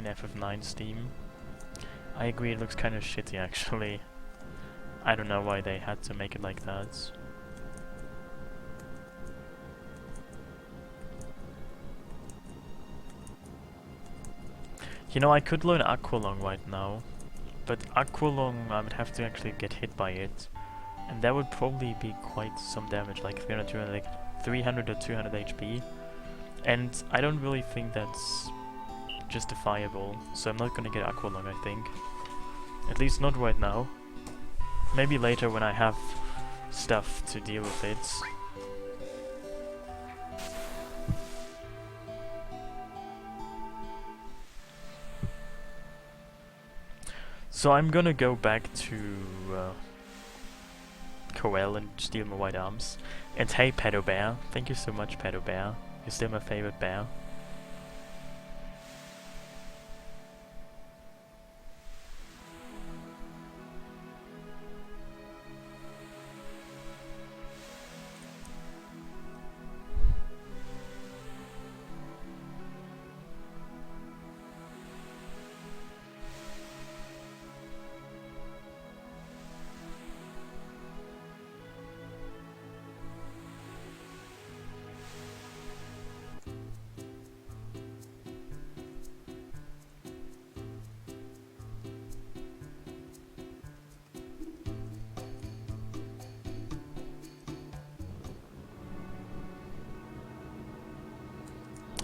FF9 Steam. I agree, it looks kind of shitty actually. I don't know why they had to make it like that. You know, I could learn Aqualung right now, but Aqualung I would have to actually get hit by it, and that would probably be quite some damage, like 300 or 200 HP, and I don't really think that's justifiable, so I'm not gonna get Aqualung, I think. At least not right now. Maybe later when I have stuff to deal with it. So I'm gonna go back to Coel and steal my white arms. And hey, Pedo Bear, thank you so much, Pedo Bear. You're still my favorite bear.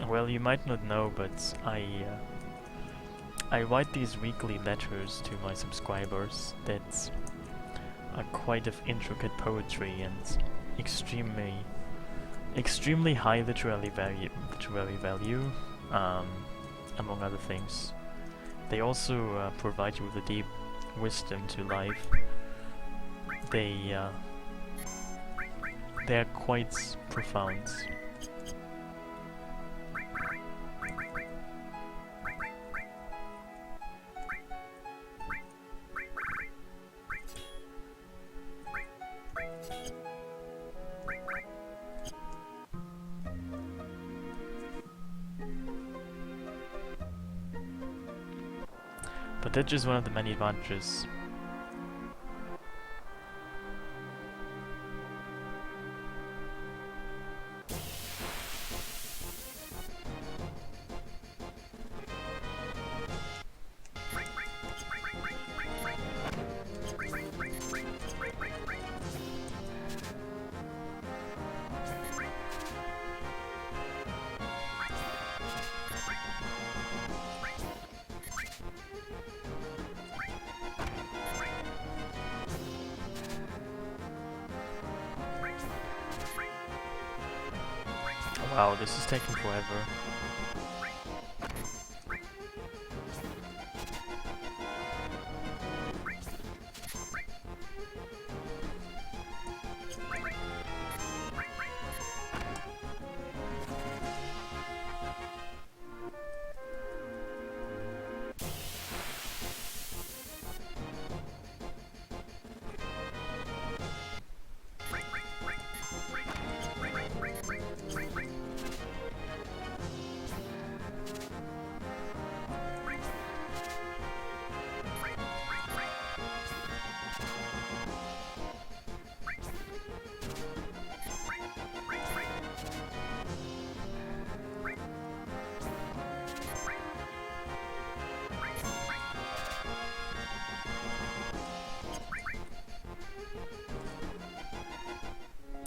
Well, you might not know, but I write these weekly letters to my subscribers that are quite of intricate poetry and extremely high literary value, among other things. They also provide you with a deep wisdom to life. They're quite profound. But that's just one of the many advantages. Wow, this is taking forever.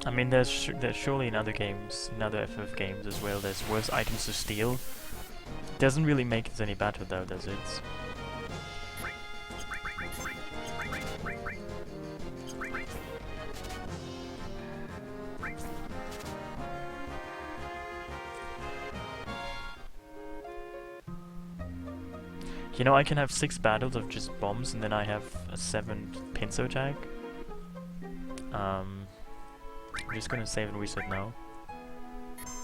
I mean, there's surely in other games, in other FF games as well, there's worse items to steal. Doesn't really make it any better though, does it? You know, I can have 6 battles of just bombs and then I have a 7 pincer tag. I'm just gonna save and reset now.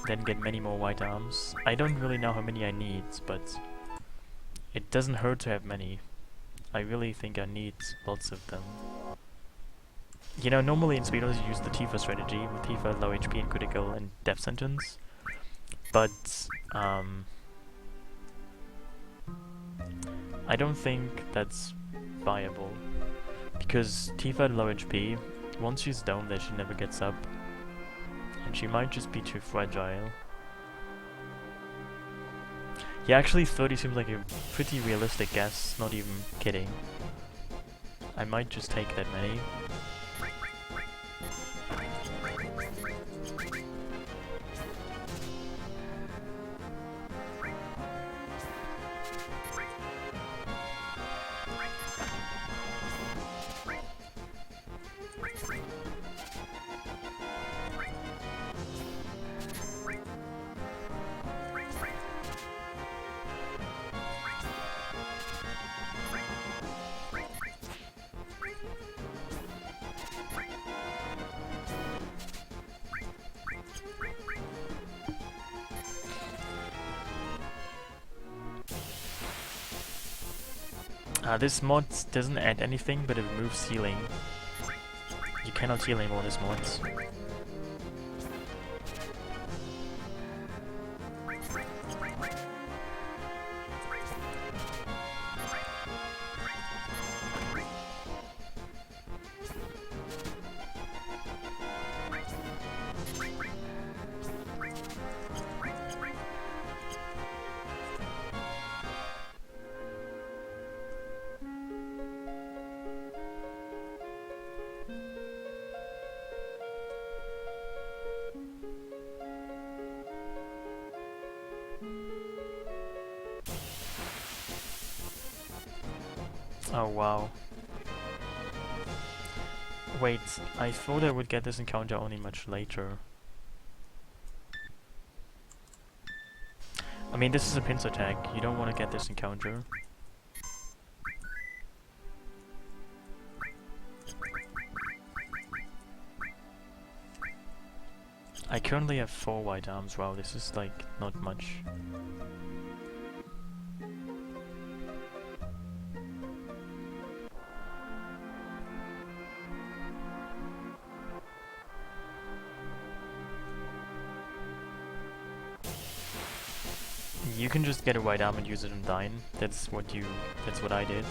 Then get many more white arms. I don't really know how many I need, but it doesn't hurt to have many. I really think I need lots of them. You know, normally in speedruns you use the Tifa strategy, with Tifa low HP and critical and death sentence. But, I don't think that's viable. Because Tifa at low HP, once she's down there she never gets up. And she might just be too fragile. Yeah, actually 30 seems like a pretty realistic guess, not even kidding. I might just take that many. This mod doesn't add anything, but it removes healing. You cannot heal anymore this mod. Oh wow. Wait, I thought I would get this encounter only much later. I mean, this is a pincer attack. You don't want to get this encounter. I currently have 4 white arms. Wow, this is like not much. You can just get a white arm and use it in Dine. That's what I did.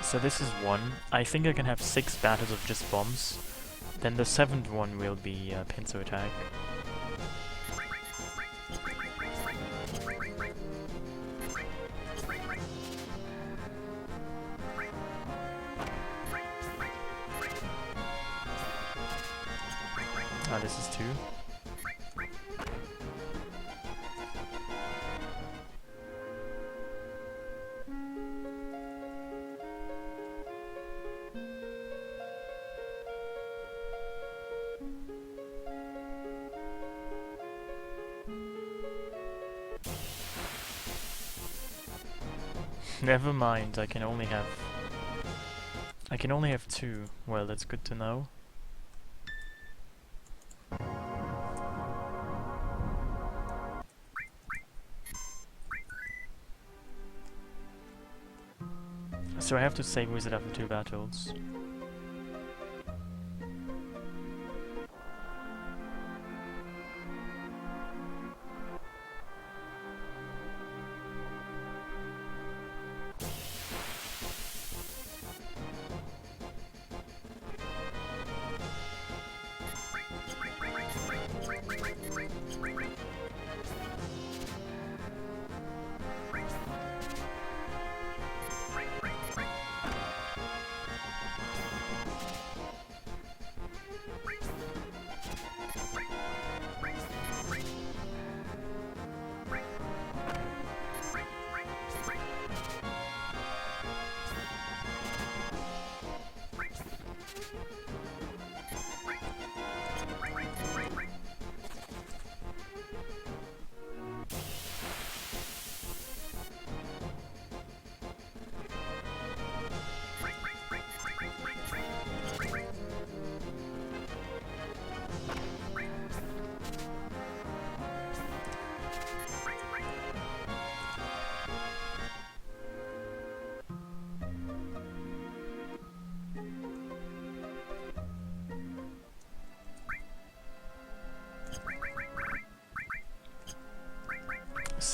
So this is 1. I think I can have 6 battles of just bombs. Then the 7th one will be a pincer attack. This is 2. Never mind, I can only have 2. Well, that's good to know. So I have to save Wizard after 2 battles.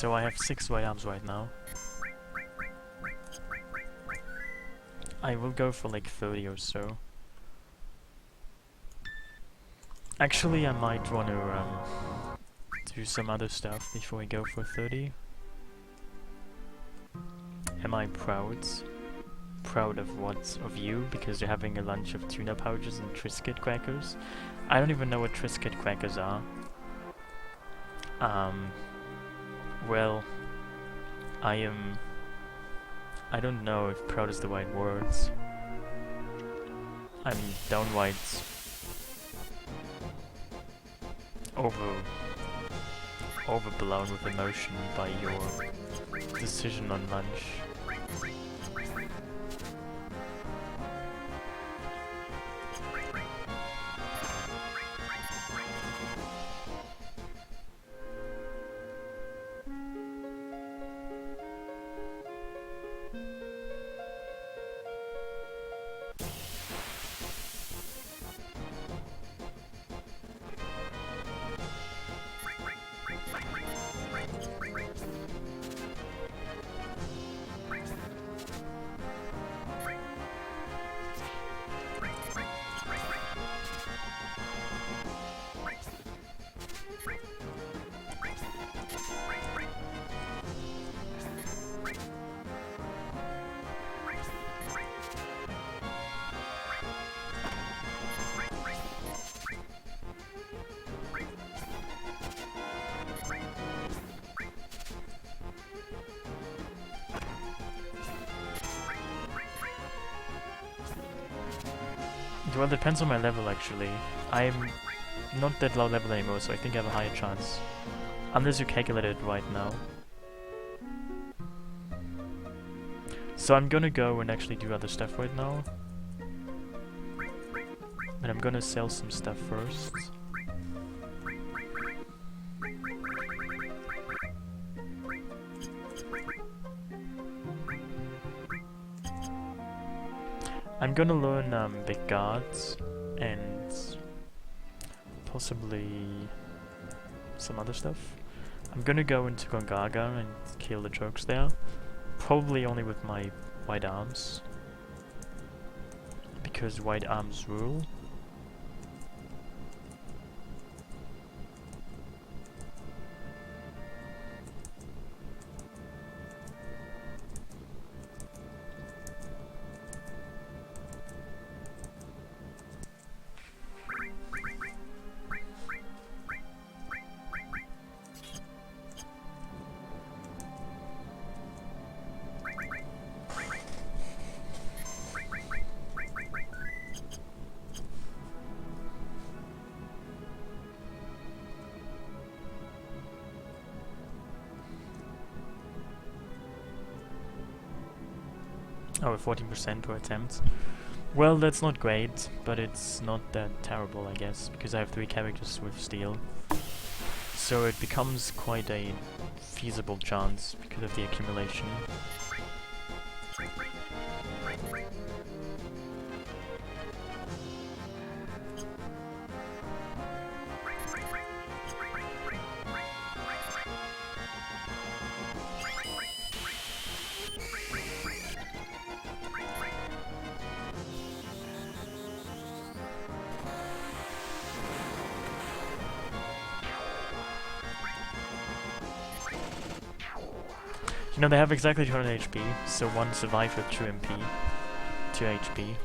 So I have 6 white arms right now. I will go for like 30 or so. Actually, I might want to do some other stuff before we go for 30. Am I proud? Proud of what? Of you? Because you're having a lunch of tuna pouches and Triscuit crackers? I don't even know what Triscuit crackers are. Well, I don't know if proud is the right words. I'm downright overblown with emotion by your decision on lunch. Well, it depends on my level actually. I'm not that low level anymore, so I think I have a higher chance. Unless you calculate it right now. So I'm gonna go and actually do other stuff right now. And I'm gonna sell some stuff first. I'm gonna learn big guards and possibly some other stuff. I'm gonna go into Gongaga and kill the jokes there. Probably only with my white arms. Because white arms rule. Oh, 14% per attempt. Well, that's not great, but it's not that terrible, I guess, because I have 3 characters with steel. So it becomes quite a feasible chance because of the accumulation. You know, they have exactly 200 HP, so one survived with 2 MP, 2 HP.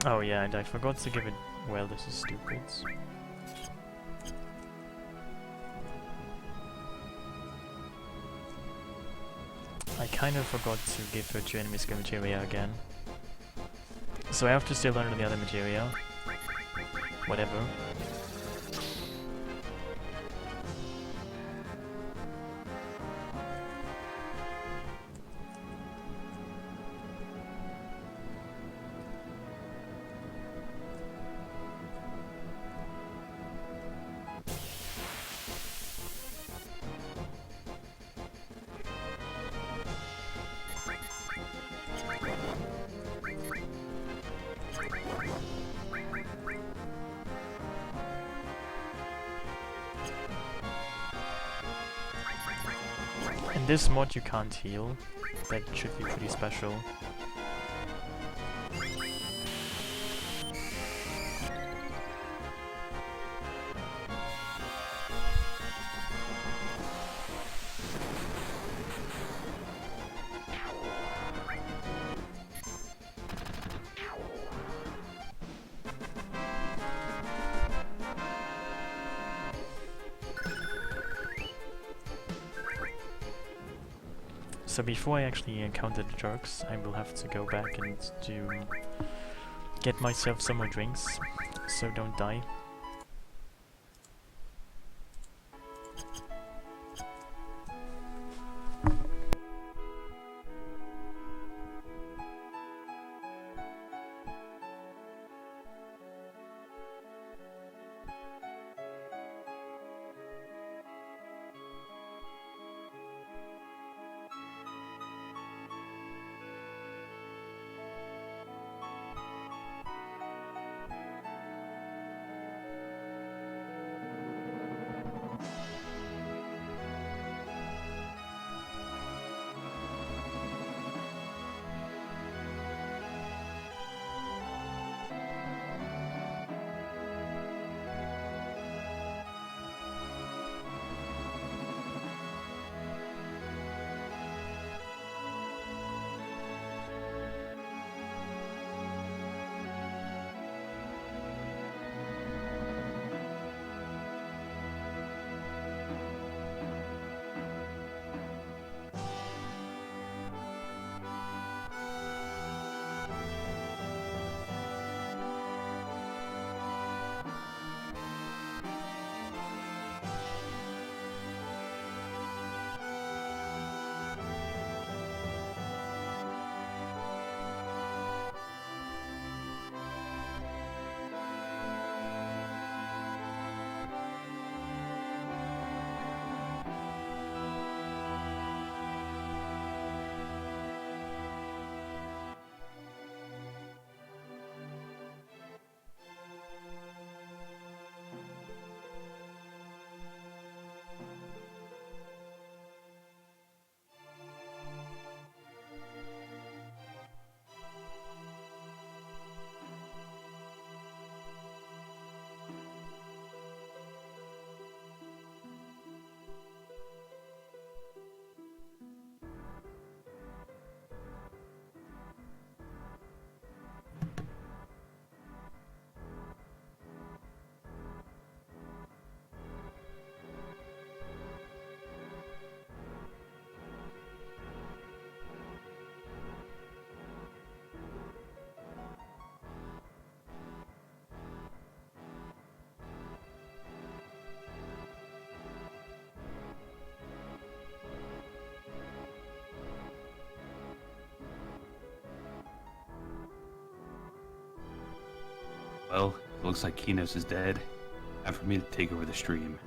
Oh yeah, and I forgot to give it... Well, this is stupid. I kind of forgot to give her 2 enemy skill materia again. So I have to still learn the other materia. Whatever. this mod you can't heal. That should be pretty special. So before I actually encounter the jerks, I will have to go back and get myself some more drinks, so don't die. Well, it looks like Kinos is dead. Time for me to take over the stream.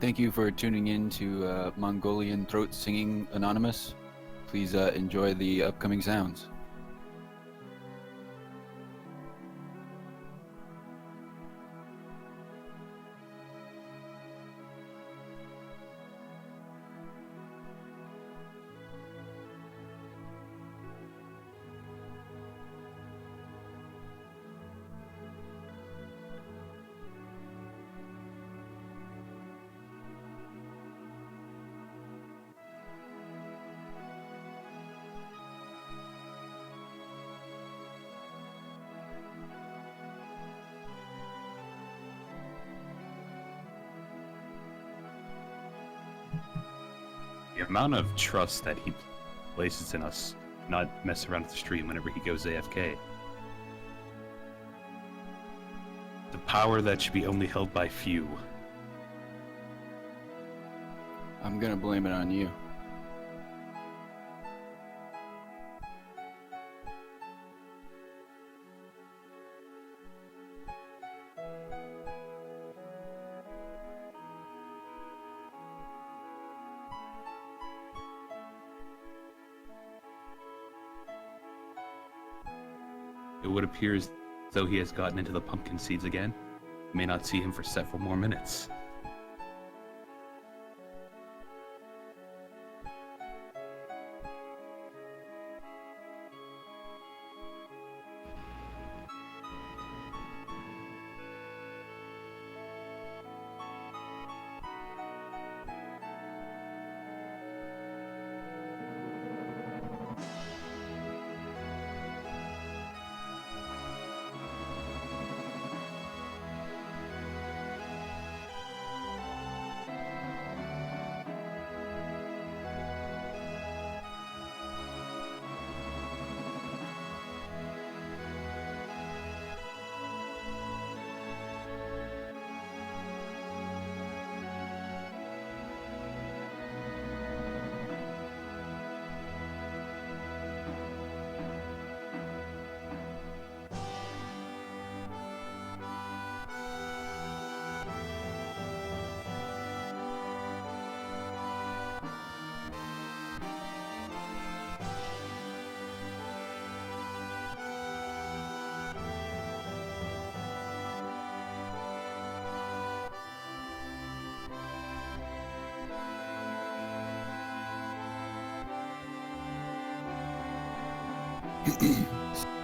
Thank you for tuning in to Mongolian Throat Singing Anonymous. Please enjoy the upcoming sounds. The amount of trust that he places in us, not mess around with the stream whenever he goes AFK. The power that should be only held by few. I'm gonna blame it on you. It would appear as though he has gotten into the pumpkin seeds again. We may not see him for several more minutes.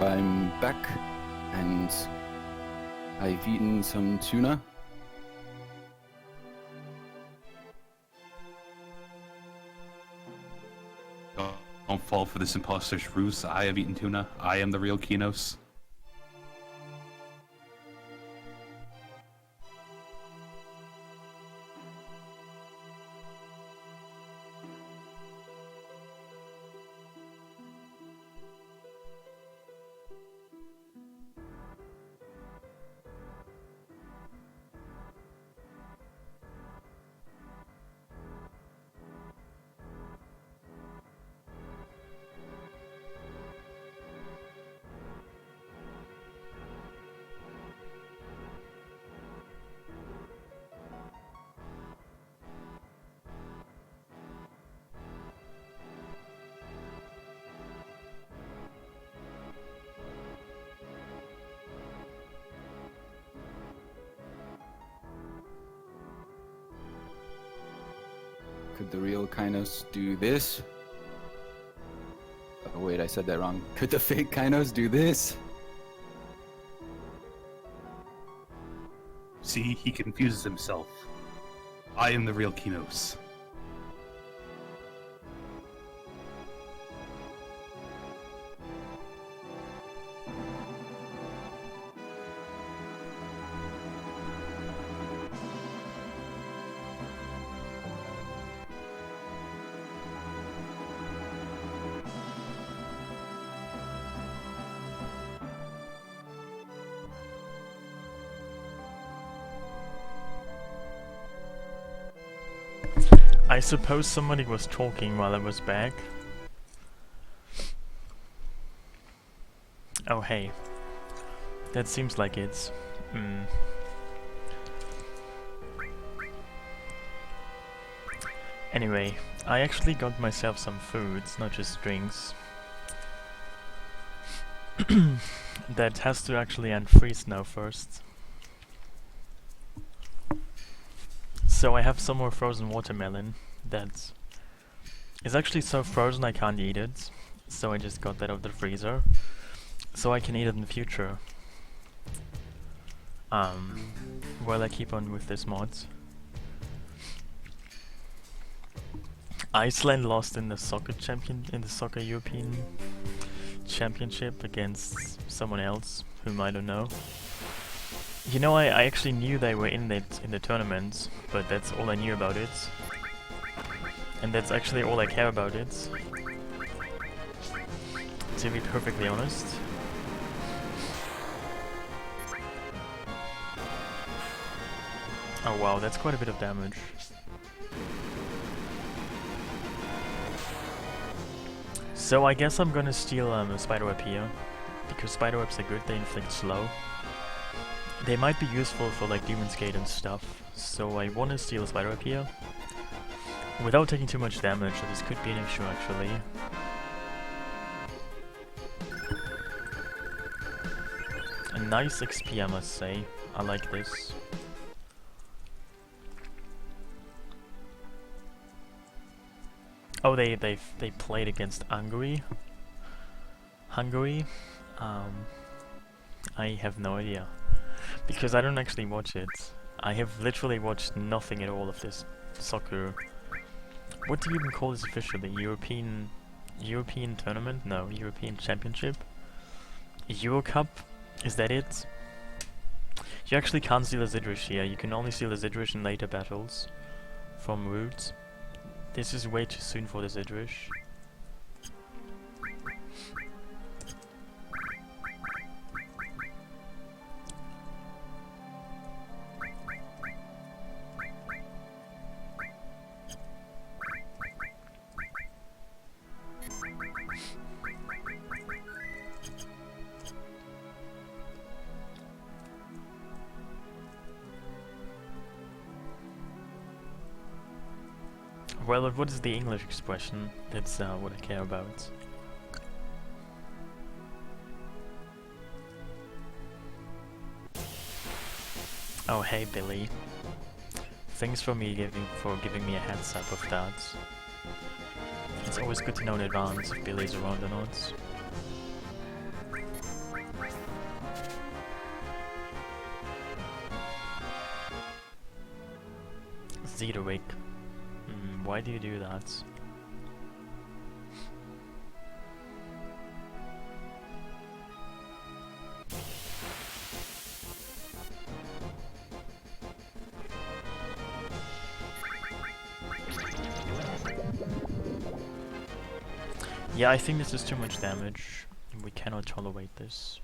I'm back, and I've eaten some tuna. Don't fall for this imposter's ruse. I have eaten tuna. I am the real Kinos. Could the real Kainos do this? Oh wait, I said that wrong. Could the fake Kainos do this? See, he confuses himself. I am the real Kinos. I suppose somebody was talking while I was back. Oh hey. That seems like it's... Anyway, I actually got myself some foods, not just drinks. That has to actually unfreeze now first. So I have some more frozen watermelon that is actually so frozen I can't eat it. So I just got that out of the freezer. So I can eat it in the future. While I keep on with this mod. Iceland lost in the soccer European Championship against someone else whom I don't know. You know, I actually knew they were in the tournament, but that's all I knew about it. And that's actually all I care about it. To be perfectly honest. Oh wow, that's quite a bit of damage. So I guess I'm gonna steal a spiderweb here, because spiderwebs are good, they inflict slow. They might be useful for like Demon's Gate and stuff, so I wanna steal a spiderweb here. Without taking too much damage, so this could be an issue actually. A nice XP, I must say. I like this. Oh, they played against Hungary. I have no idea, because I don't actually watch it. I have literally watched nothing at all of this soccer. What do you even call this officially? European tournament? No, European Championship? Euro Cup? Is that it? You actually can't steal a Zidrish here. You can only steal a Zidrish in later battles from root. This is way too soon for the Zidrish. Well, what is the English expression? That's what I care about. Oh, hey Billy. Thanks for giving me a heads up of that. It's always good to know in advance if Billy's around or not. Zedwick. Why do you do that? Yeah, I think this is too much damage. We cannot tolerate this.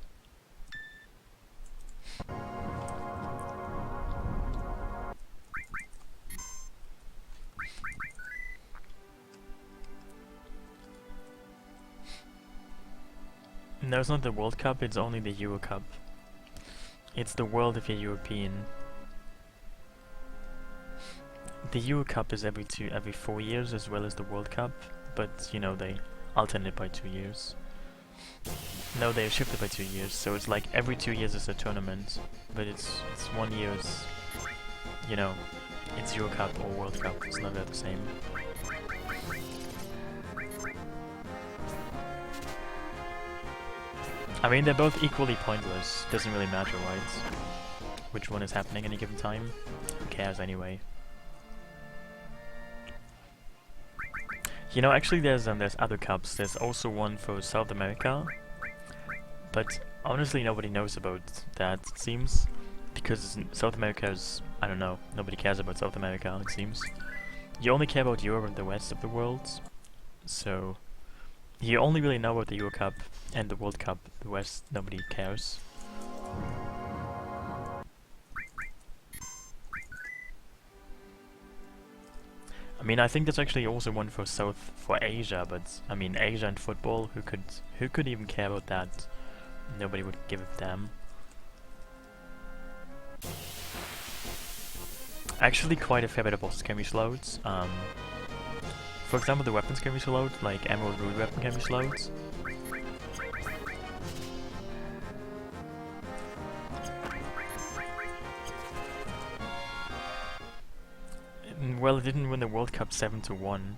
No, it's not the World Cup, it's only the Euro Cup. It's the world if you're European. The Euro Cup is every 4 years as well as the World Cup, but you know, they alternate by 2 years. No, they are shifted by 2 years, so it's like every 2 years is a tournament, but it's 1 year's, you know, it's Euro Cup or World Cup, it's not the same. I mean, they're both equally pointless. Doesn't really matter, right? Which one is happening at any given time? Who cares anyway? You know, actually, there's other cups. There's also one for South America, but honestly, nobody knows about that. It seems because South America is, I don't know. Nobody cares about South America. It seems you only care about Europe and the rest of the world. So. You only really know about the Euro Cup and the World Cup, the rest nobody cares. I mean, I think there's actually also one for Asia, but I mean Asia and football, who could even care about that? Nobody would give a damn. Actually quite a fair bit of bosses can be slowed. For example, the weapons can be slowed, like Emerald Root weapon can be slowed. Well, it didn't win the World Cup 7-1.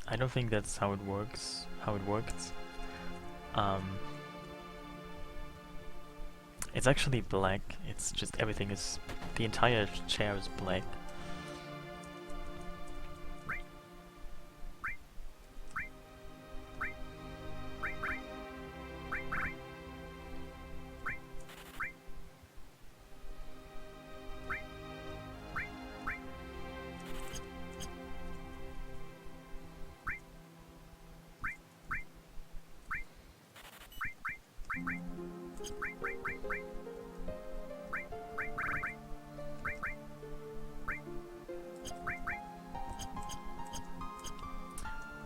I don't think that's how it works. How it worked. It's actually black. It's just everything is. The entire chair is black.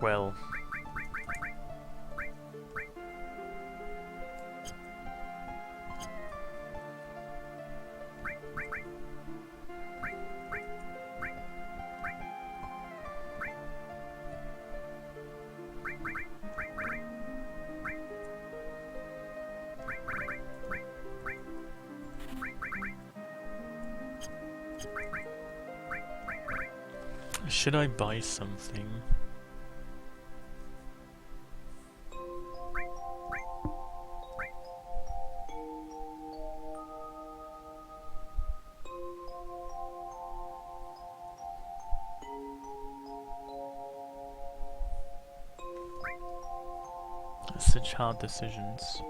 Well... should I buy something? Such hard decisions.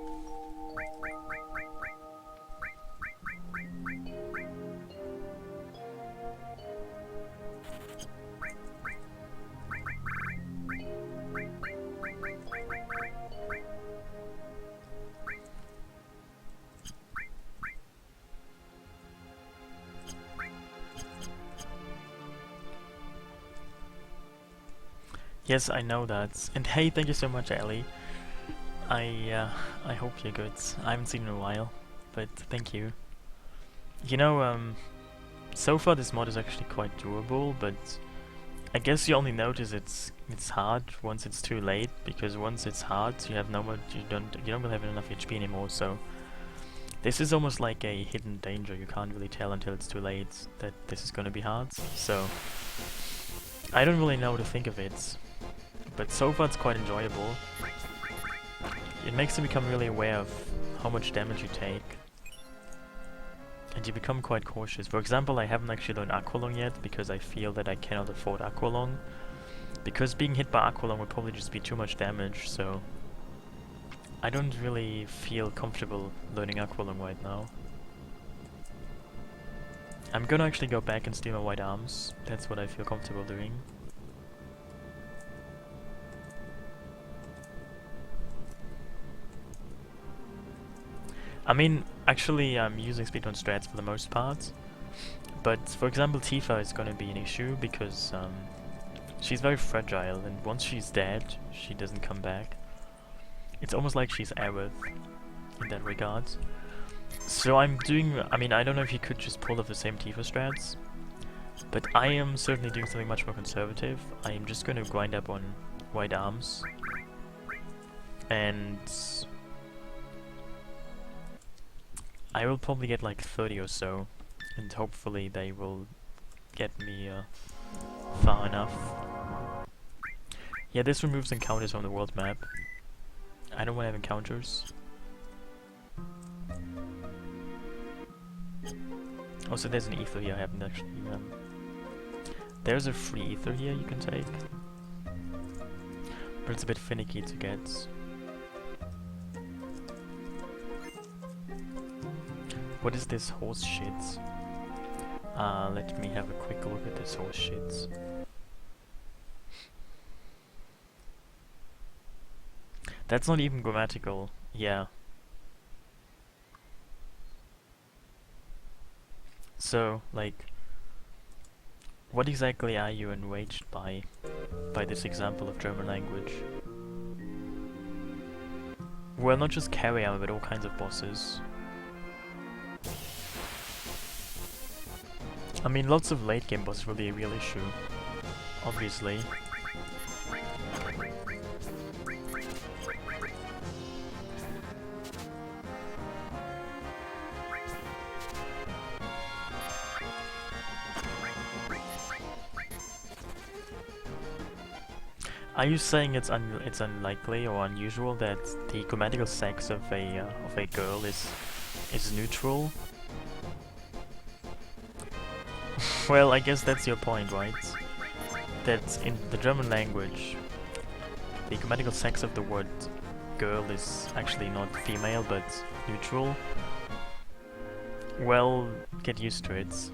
Yes, I know that. And hey, thank you so much, Ellie. I hope you're good. I haven't seen you in a while, but thank you. You know, so far this mod is actually quite doable, but I guess you only notice it's hard once it's too late, because once it's hard, you have no more, you don't really have enough HP anymore. So this is almost like a hidden danger. You can't really tell until it's too late that this is gonna be hard. So I don't really know what to think of it, but so far it's quite enjoyable. It makes you become really aware of how much damage you take, and you become quite cautious. For example, I haven't actually learned Aqualung yet because I feel that I cannot afford Aqualung, because being hit by Aqualung would probably just be too much damage, so I don't really feel comfortable learning Aqualung right now. I'm gonna actually go back and steal my white arms. That's what I feel comfortable doing. I mean, actually I'm using speedrun strats for the most part, but for example Tifa is gonna be an issue because she's very fragile, and once she's dead, she doesn't come back. It's almost like she's Aerith in that regard. So I'm doing, I mean, I don't know if you could just pull off the same Tifa strats, but I am certainly doing something much more conservative. I am just gonna grind up on white arms, and I will probably get like 30 or so, and hopefully they will get me far enough. Yeah, this removes encounters from the world map. I don't want to have encounters. Also, there's an ether here I haven't actually... there's a free ether here you can take, but it's a bit finicky to get. What is this horse shit? Let me have a quick look at this horse shit. That's not even grammatical. Yeah. So, like, what exactly are you enraged by this example of German language? Well, not just carry armor, but all kinds of bosses. I mean, lots of late game bosses will be a real issue, obviously. Are you saying it's unlikely or unusual that the grammatical sex of a girl is neutral? Well, I guess that's your point, right? That in the German language, the grammatical sex of the word girl is actually not female but neutral. Well, get used to it.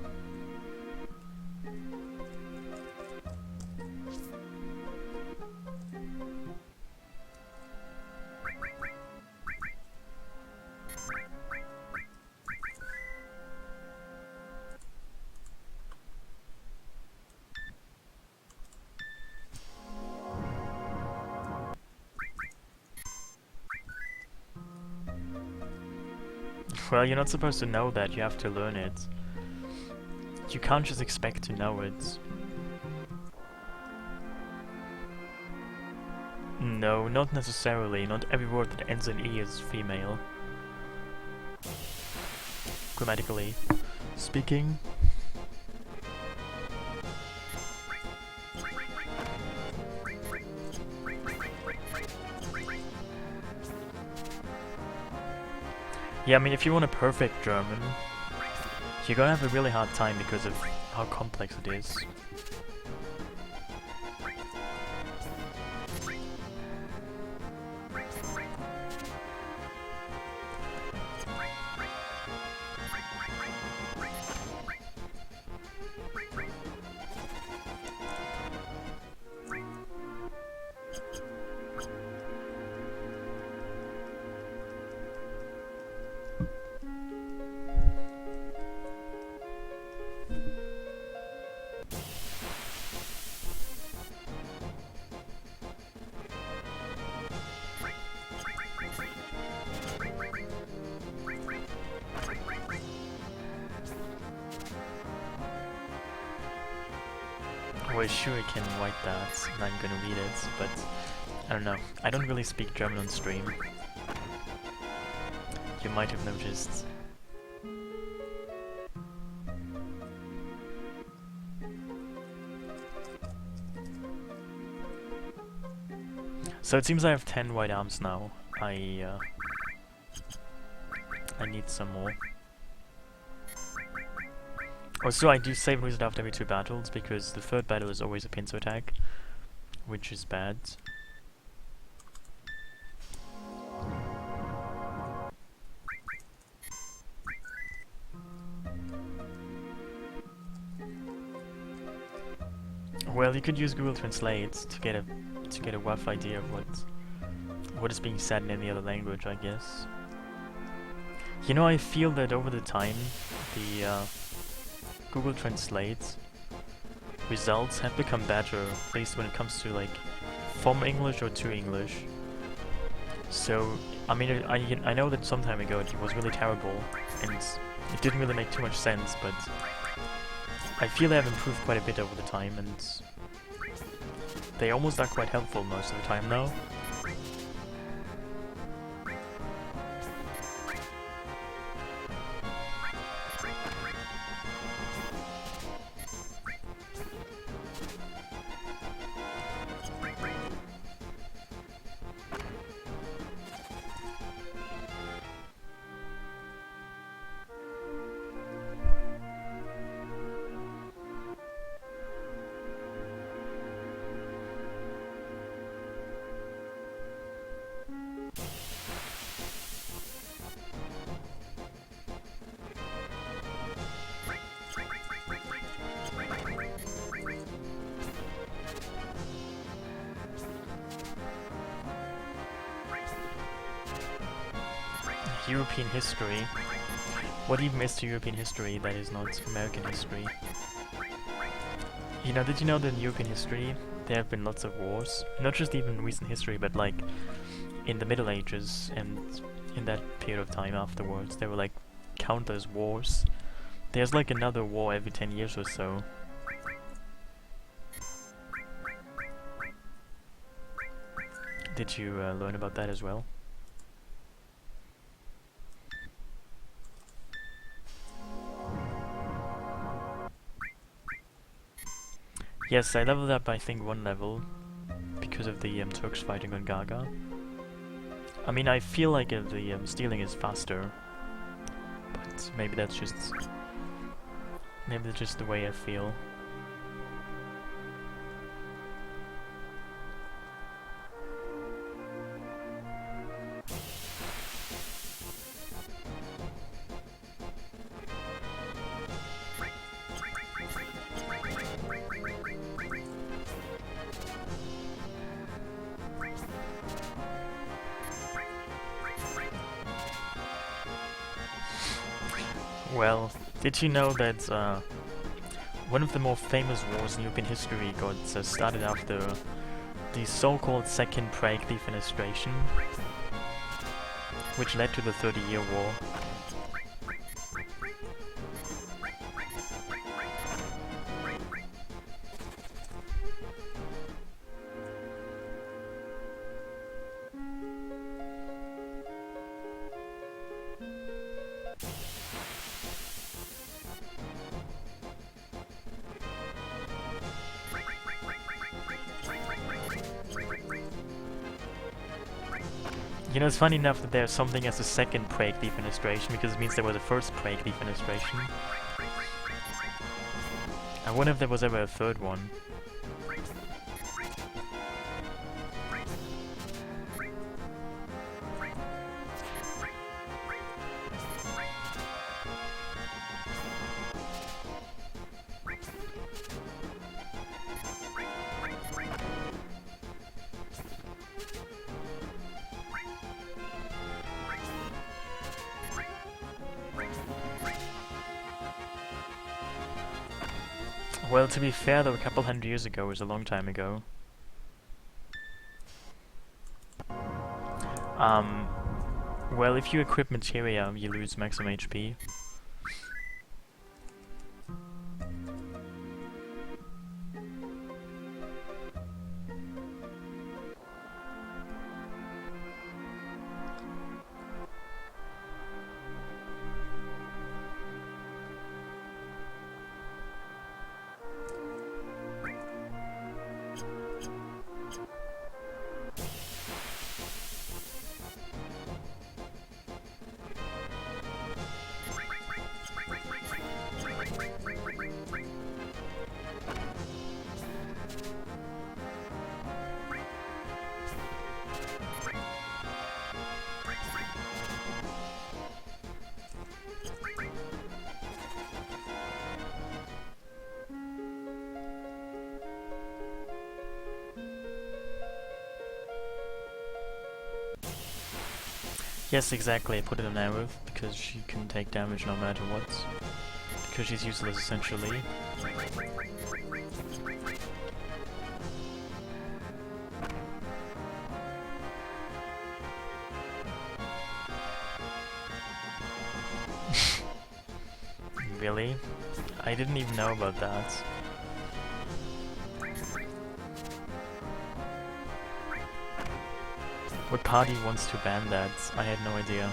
Well, you're not supposed to know that, you have to learn it. You can't just expect to know it. No, not necessarily. Not every word that ends in E is female. Grammatically speaking. Yeah, I mean, if you want a perfect German, you're gonna have a really hard time because of how complex it is. Well, sure, I can write that, and I'm gonna read it, but I don't know. I don't really speak German on stream. You might have noticed. So it seems I have 10 white arms now. I need some more. Also, I do save wizard after every 2 battles, because the 3rd battle is always a pincer attack, which is bad. Well, you could use Google Translate to get a rough idea of what is being said in any other language, I guess. You know, I feel that over the time, the Google Translate results have become better, at least when it comes to like from English or to English. So, I mean, I know that some time ago it was really terrible and it didn't really make too much sense, but I feel they have improved quite a bit over the time, and they almost are quite helpful most of the time now. European history. What even is to European history that is not American history? You know, did you know that in European history there have been lots of wars? Not just even recent history, but like in the Middle Ages and in that period of time afterwards, there were like countless wars. There's like another war every 10 years or so. Did you learn about that as well? Yes, I leveled up I think 1 level because of the Turks fighting on Gaga. I mean, I feel like the stealing is faster, but maybe that's just the way I feel. Well, did you know that one of the more famous wars in European history got started after the so-called Second Prague Defenestration, which led to the 30-Year War? You know, it's funny enough that there's something as a second Prague defenestration, because it means there was a first Prague defenestration. I wonder if there was ever a third one. Well, to be fair though, a couple hundred years ago was a long time ago. Well, if you equip Materia, you lose maximum HP. Yes, exactly, I put it on Aerith, because she can take damage no matter what. Because she's useless, essentially. Really? I didn't even know about that. What party wants to ban that? I had no idea.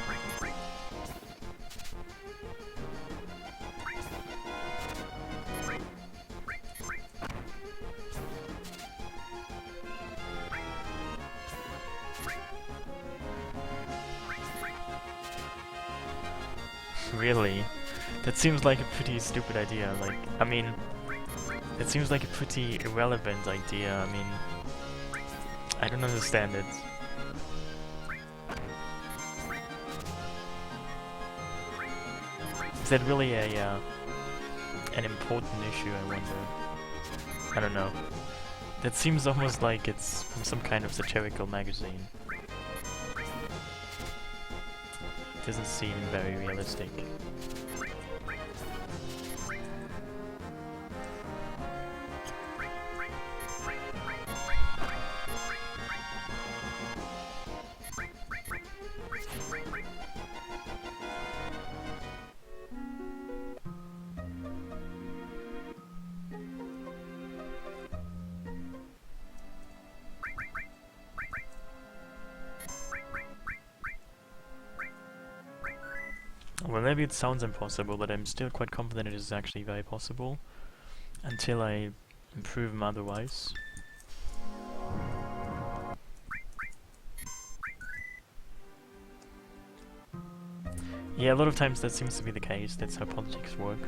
Really? That seems like a pretty stupid idea. Like, I mean, it seems like a pretty irrelevant idea. I mean, I don't understand it. Is that really a an important issue, I wonder? I don't know. That seems almost like it's from some kind of satirical magazine. It doesn't seem very realistic. Well, maybe it sounds impossible, but I'm still quite confident it is actually very possible. Until I prove them otherwise. Yeah, a lot of times that seems to be the case. That's how politics work.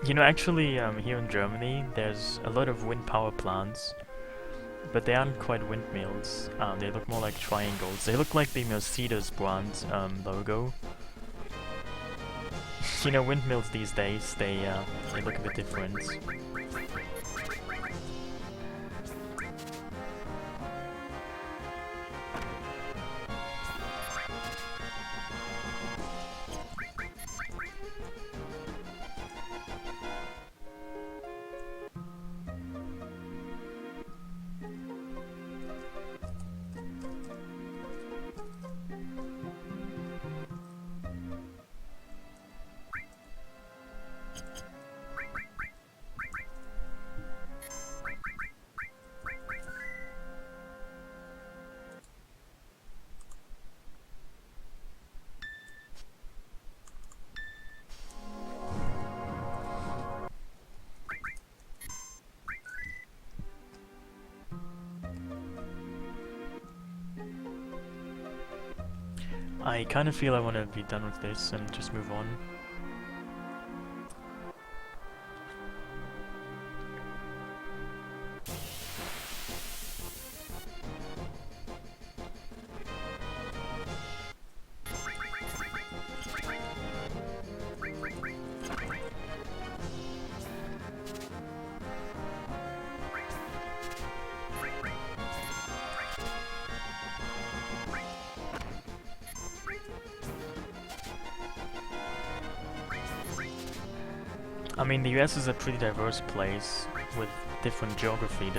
You know, actually, here in Germany, there's a lot of wind power plants, but they aren't quite windmills. They look more like triangles. They look like the Mercedes brand logo. You know, windmills these days, they look a bit different. I kind of feel I want to be done with this and just move on. I mean, the US is a pretty diverse place with different geography.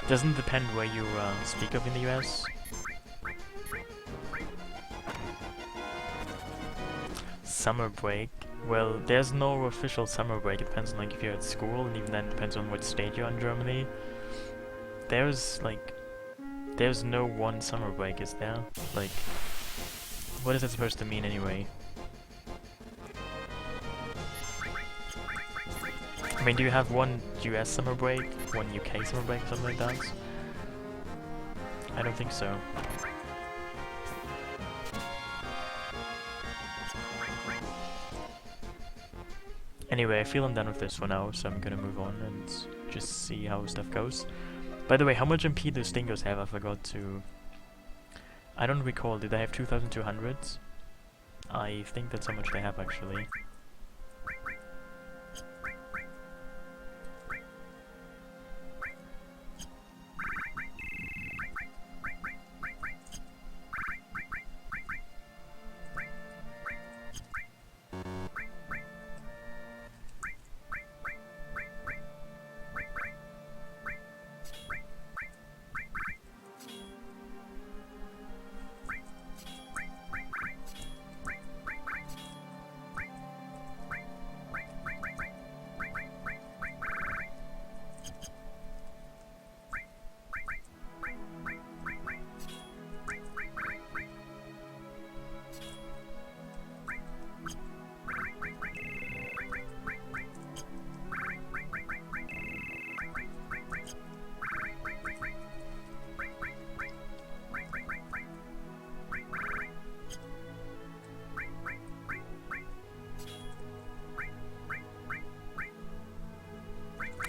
Doesn't depend where you speak of in the US. Summer break. Well, there's no official summer break. It depends on like if you're at school, and even then it depends on what state you're in Germany. There's no one summer break, is there? Like, what is that supposed to mean anyway? I mean, do you have one US summer break, one UK summer break, something like that? I don't think so. Anyway, I feel I'm done with this for now, so I'm gonna move on and just see how stuff goes. By the way, how much MP do Stingers have? I forgot to... I don't recall. Did they have 2,200? I think that's how much they have, actually.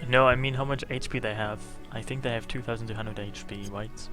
No, I mean how much HP they have. I think they have 2,200 HP, right?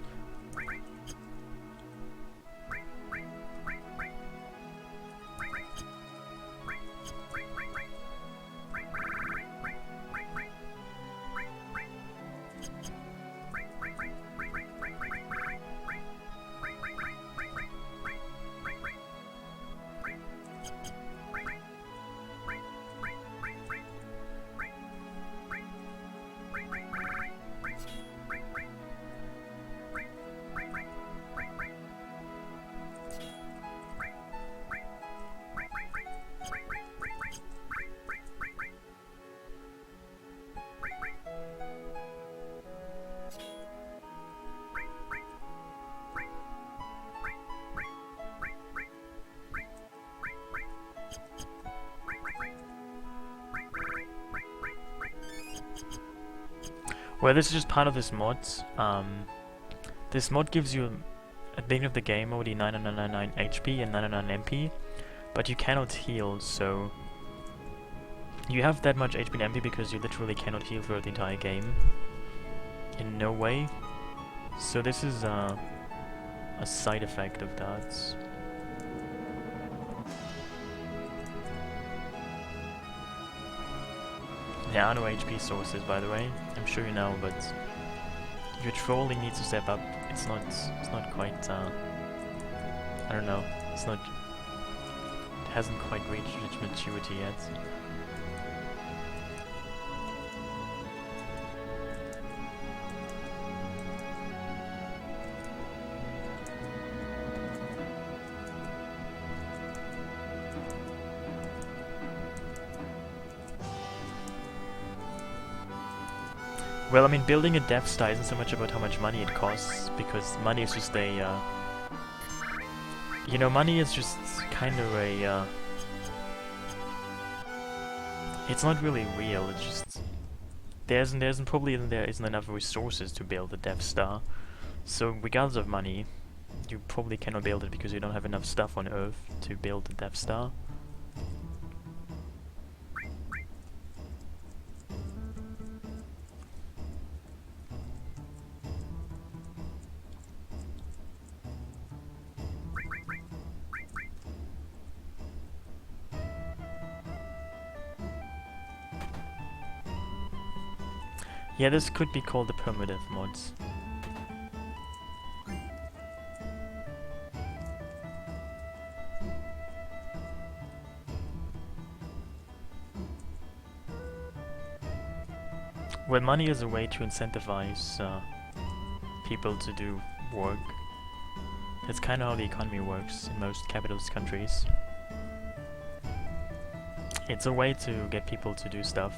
Well, this is just part of this mod. This mod gives you, at the beginning of the game, already 999 HP and 999 MP, but you cannot heal, so... You have that much HP and MP because you literally cannot heal throughout the entire game. In no way. So this is a side effect of that. There are no HP sources, by the way. I'm sure you know, but your trolling needs to step up. It's not quite. I don't know. It hasn't quite reached its maturity yet. Well, I mean, building a Death Star isn't so much about how much money it costs, because money is just a, you know, money is just kind of a, it's not really real, it's just, there isn't enough resources to build a Death Star, so regardless of money, you probably cannot build it because you don't have enough stuff on Earth to build the Death Star. Yeah, this could be called the primitive mods. Where money is a way to incentivize people to do work. That's kind of how the economy works in most capitalist countries. It's a way to get people to do stuff.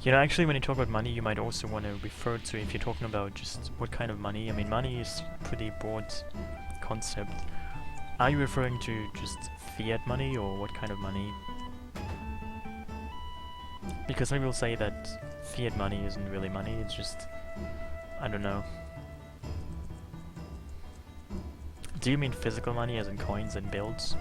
You know, actually, when you talk about money, you might also want to refer to, if you're talking about just what kind of money. I mean, money is a pretty broad concept. Are you referring to just fiat money, or what kind of money? Because some people say that fiat money isn't really money, it's just, I don't know. Do you mean physical money, as in coins and bills?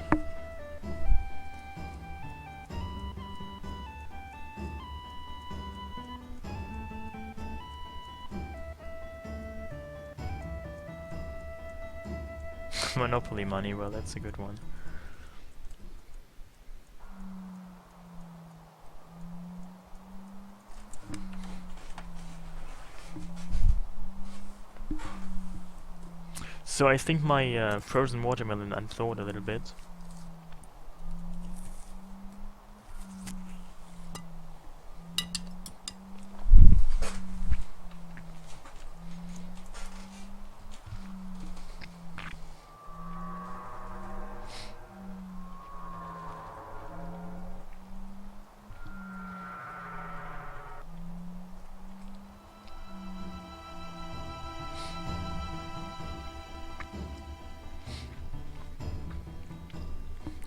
Monopoly money, well, that's a good one. So I think my frozen watermelon unthawed a little bit.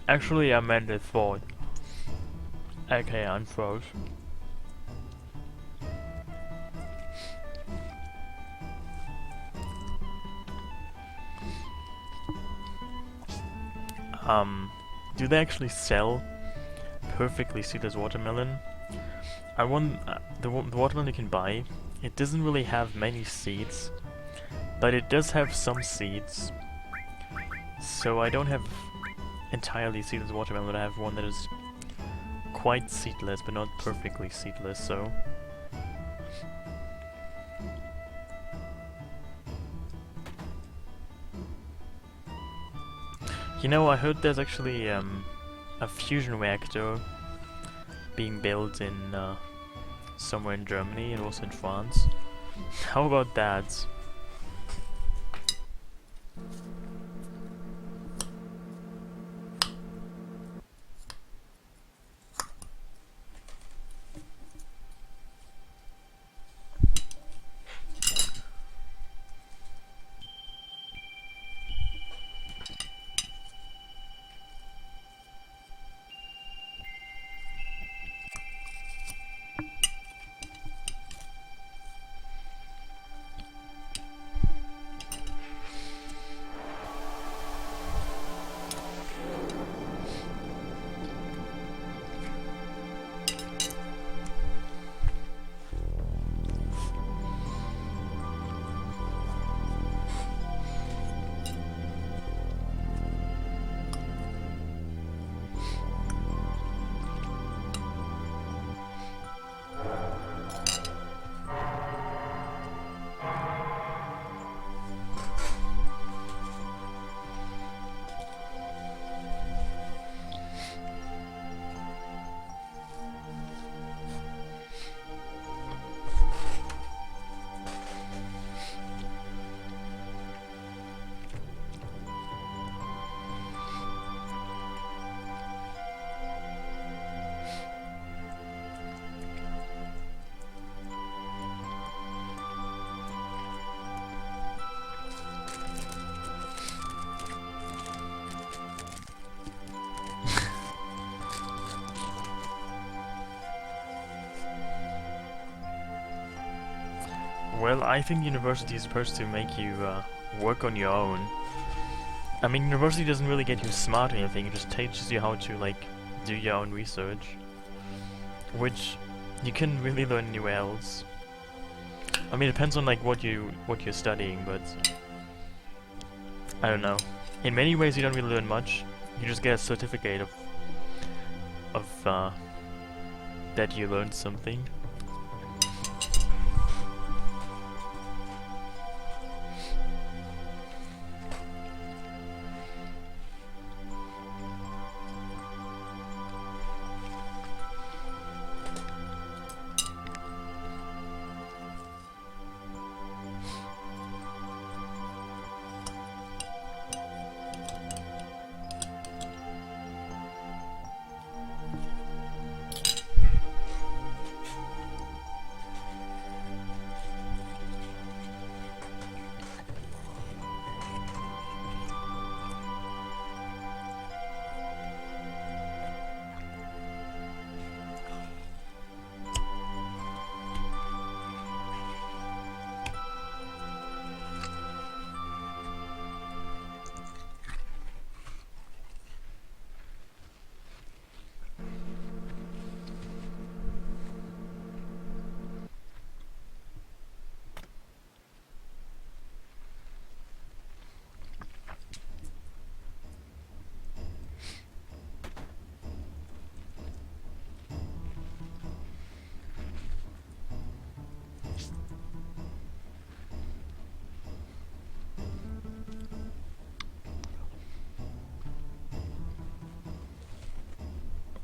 Actually, I meant it thawed. Okay, unfroze. Do they actually sell perfectly seedless watermelon? I want the watermelon you can buy. It doesn't really have many seeds, but it does have some seeds. So I don't have entirely seedless watermelon. I have one that is quite seedless, but not perfectly seedless. So. You know, I heard there's actually a fusion reactor being built in somewhere in Germany and also in France. How about that? Well, I think university is supposed to make you work on your own. I mean, university doesn't really get you smart or anything, it just teaches you how to, like, do your own research. Which you can really learn anywhere else. I mean, it depends on, like, what you're studying, but... I don't know. In many ways, you don't really learn much. You just get a certificate of that you learned something.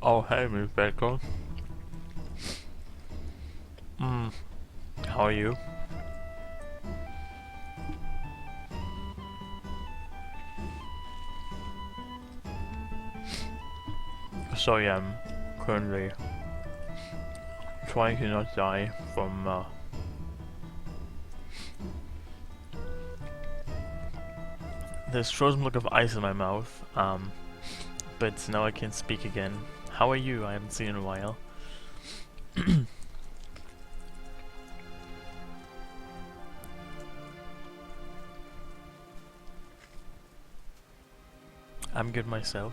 Oh, hey, Miss Bacon. How are you? Sorry, I'm currently trying to not die from there's frozen block of ice in my mouth, but now I can speak again. How are you? I haven't seen you in a while. I'm good myself.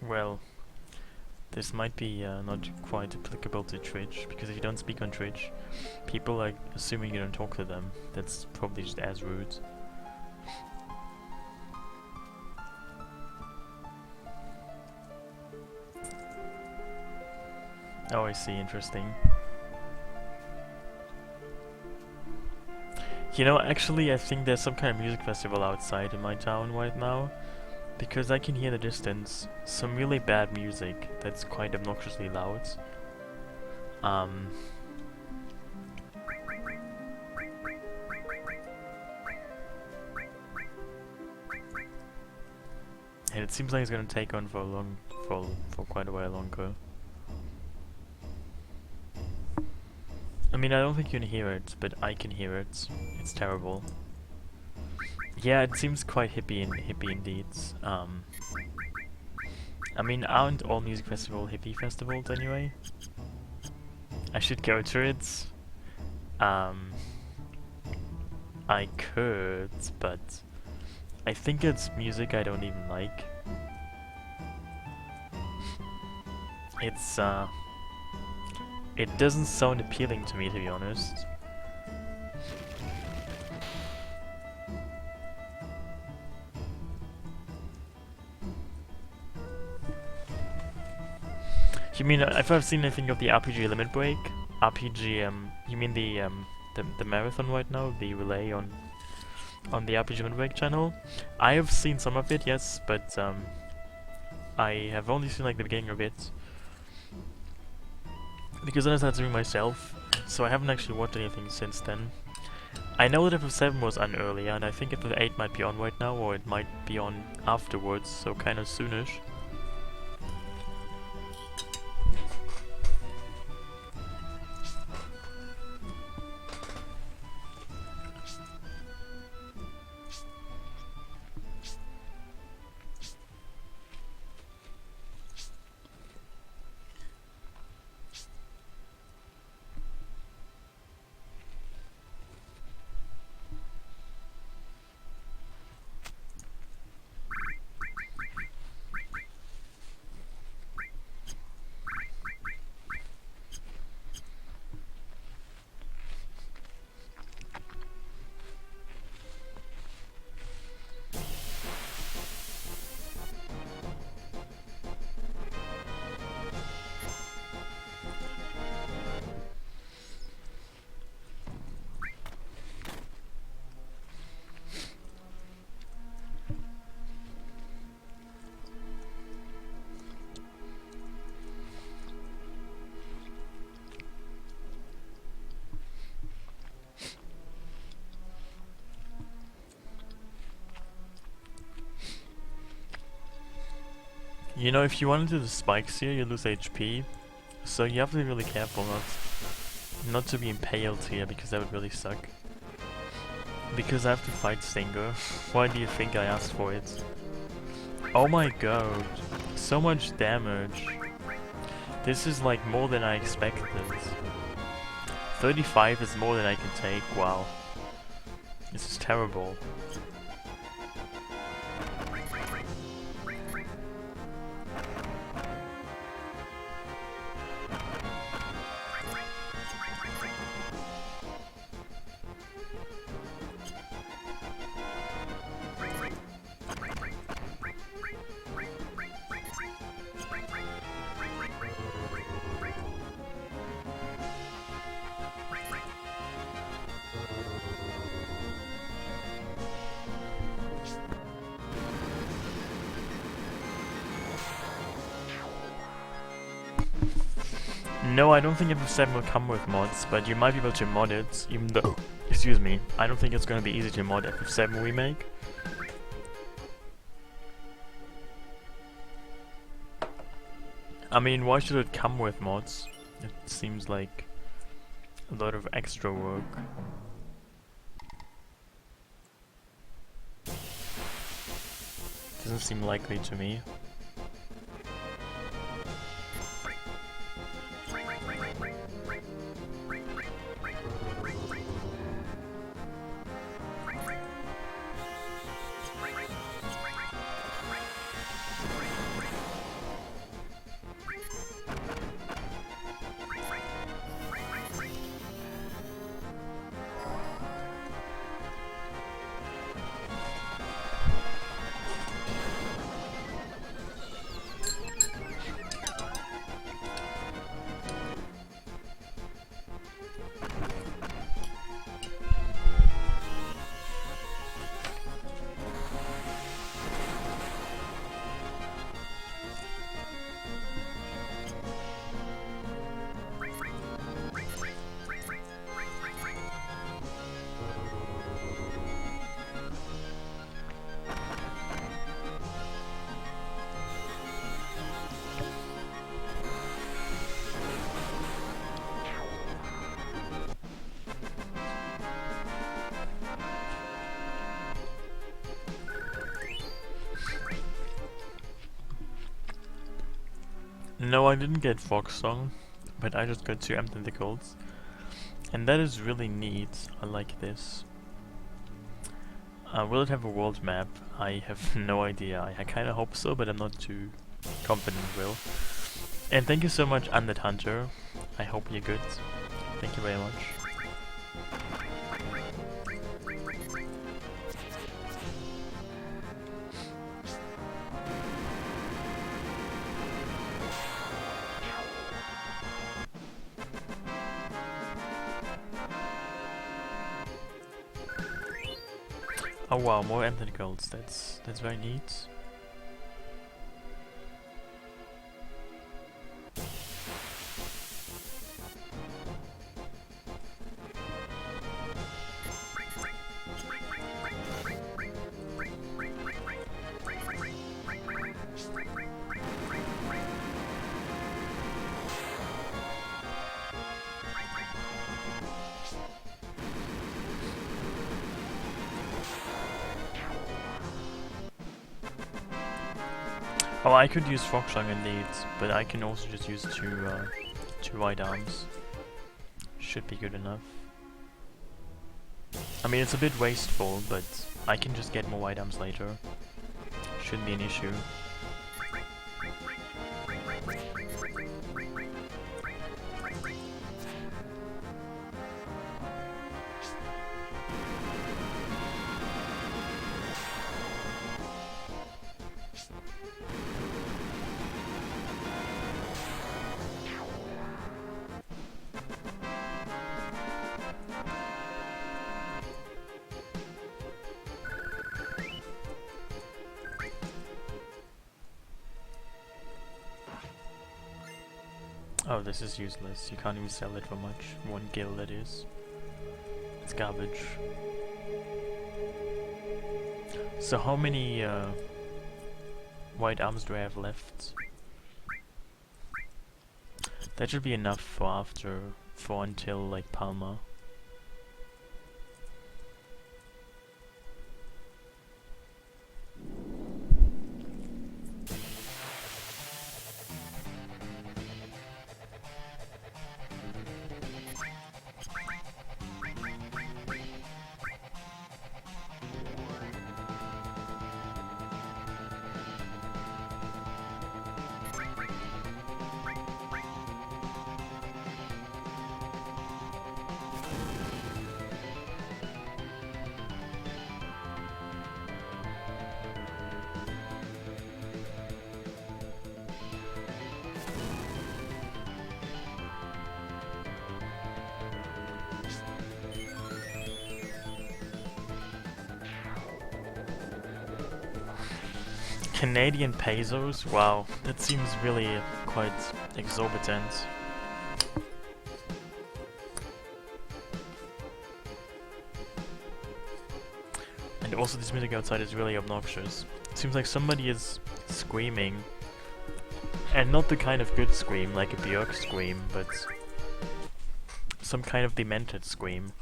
Well, this might be not quite applicable to Twitch, because if you don't speak on Twitch, people are assuming you don't talk to them. That's probably just as rude. Oh, I see, interesting. You know, actually I think there's some kind of music festival outside in my town right now, because I can hear in the distance some really bad music that's quite obnoxiously loud. And it seems like it's gonna take on for quite a while longer. I mean, I don't think you can hear it, but I can hear it. It's terrible. Yeah, it seems quite hippie indeed. I mean, aren't all music festivals hippie festivals anyway? I should go to it. I could, but I think it's music I don't even like. It's it doesn't sound appealing to me, to be honest. You mean, if I've seen anything of the RPG Limit Break? RPG, you mean the marathon right now? The relay on the RPG Limit Break channel? I have seen some of it, yes, but I have only seen like the beginning of it. Because then I started doing myself, so I haven't actually watched anything since then. I know that FF7 was on earlier, and I think FF8 might be on right now, or it might be on afterwards, so kind of soonish. You know, if you want to do the spikes here, you lose HP. So you have to be really careful not to be impaled here, because that would really suck. Because I have to fight Stinger. Why do you think I asked for it? Oh my god. So much damage. This is like more than I expected. 35 is more than I can take. Wow. This is terrible. No, I don't think FF7 will come with mods, but you might be able to mod it, even though, excuse me, I don't think it's going to be easy to mod FF7 Remake. I mean, why should it come with mods? It seems like a lot of extra work. Doesn't seem likely to me. No, I didn't get Fox Song, but I just got 2 Tentacles. And that is really neat. I like this. Will it have a world map? I have no idea. I kinda hope so, but I'm not too confident it will. And thank you so much, Undead Hunter. I hope you're good. Thank you very much. Oh wow, more tentacles. That's very neat. Oh, I could use Foxlong indeed, but I can also just use two white arms. Should be good enough. I mean, it's a bit wasteful, but I can just get more white arms later. Shouldn't be an issue. Oh, this is useless. You can't even sell it for much. 1 gil, that is. It's garbage. So how many white arms do I have left? That should be enough for until like Palma. Canadian pesos? Wow, that seems really quite exorbitant. And also this music outside is really obnoxious. It seems like somebody is screaming. And not the kind of good scream, like a Björk scream, but some kind of demented scream.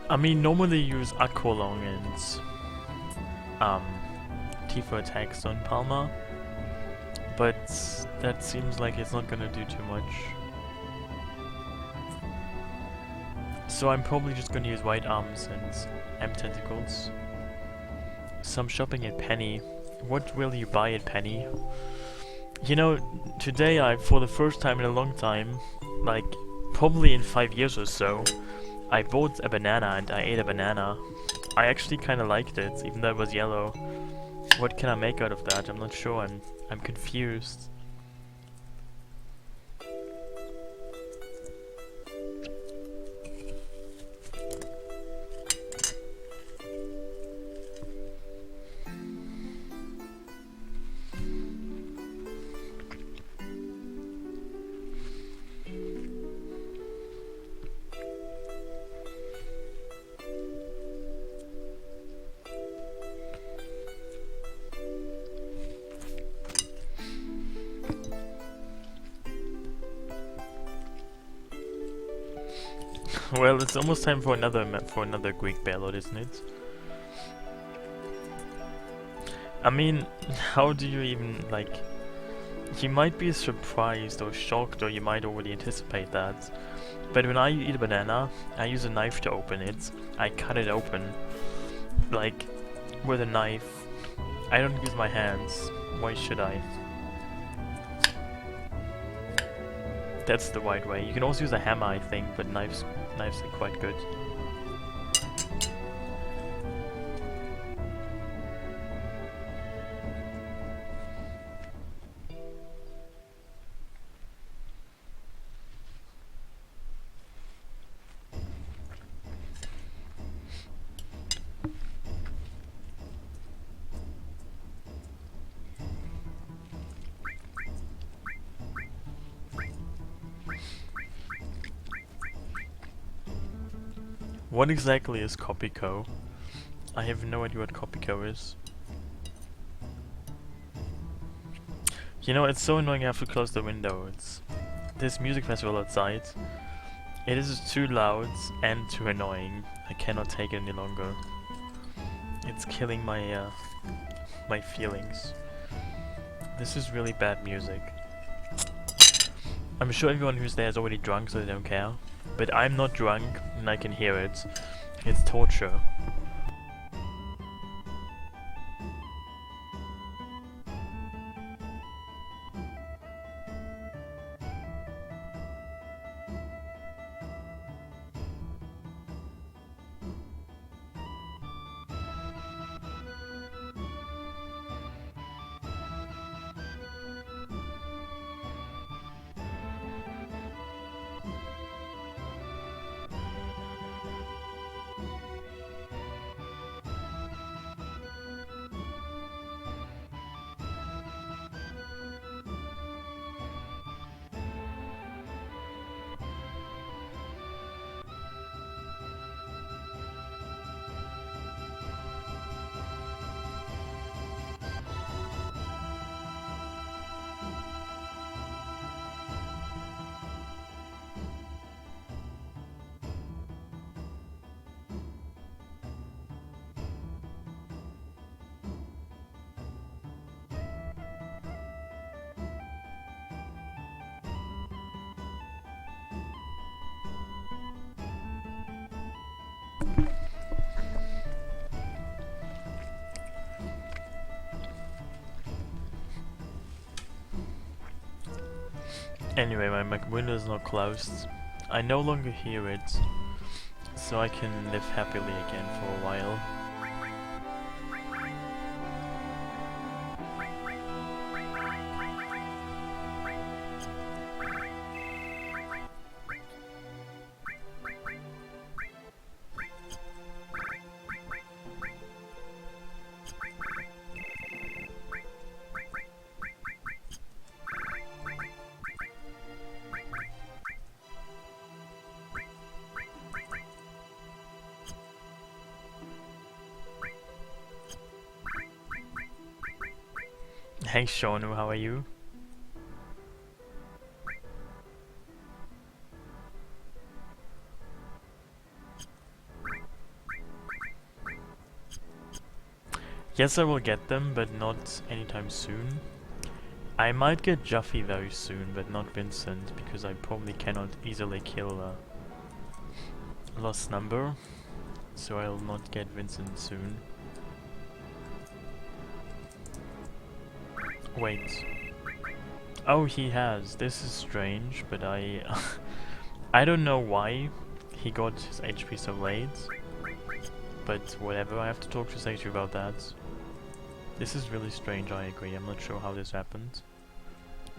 I mean, normally use Aqualong and Tifa attacks on Palma, but that seems like it's not gonna do too much. So I'm probably just gonna use White Arms and M Tentacles. So I'm shopping at Penny. What will you buy at Penny? You know, today for the first time in a long time, like probably in 5 years or so, I bought a banana and I ate a banana. I actually kind of liked it, even though it was yellow. What can I make out of that? I'm not sure. I'm confused. Well, it's almost time for another Greek ballad, isn't it? I mean, how do you even, like... You might be surprised or shocked, or you might already anticipate that. But when I eat a banana, I use a knife to open it. I cut it open, like, with a knife. I don't use my hands. Why should I? That's the right way. You can also use a hammer, I think, but knives are quite good. What exactly is Copico? I have no idea what Copico is. You know, it's so annoying I have to close the window. It's this music festival outside. It is too loud and too annoying. I cannot take it any longer. It's killing my my feelings. This is really bad music. I'm sure everyone who's there is already drunk, so they don't care. But I'm not drunk, and I can hear it. It's torture. Anyway, my window is not closed. I no longer hear it, so I can live happily again for a while. Hey Shonu, how are you? Yes, I will get them, but not anytime soon. I might get Juffy very soon, but not Vincent, because I probably cannot easily kill a lost number, so I'll not get Vincent soon. Wait. Oh, he has. This is strange, but I don't know why he got his HP so late. But whatever, I have to talk to SegaChief about that. This is really strange, I agree. I'm not sure how this happened.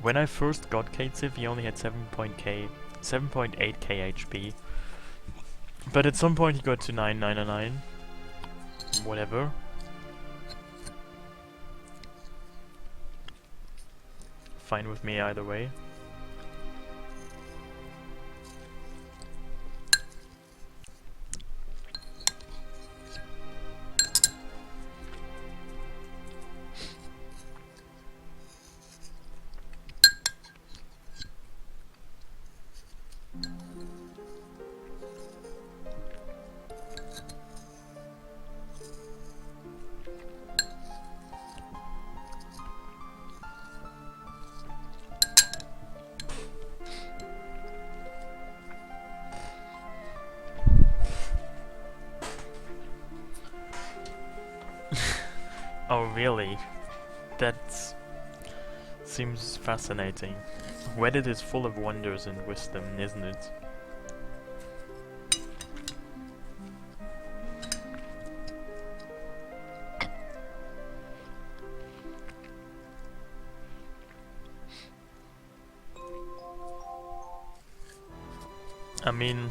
When I first got Katsif, he only had 7.8k HP. But at some point he got to 999. Whatever. Fine with me either way. Oh really? That seems fascinating. Reddit is full of wonders and wisdom, isn't it? I mean,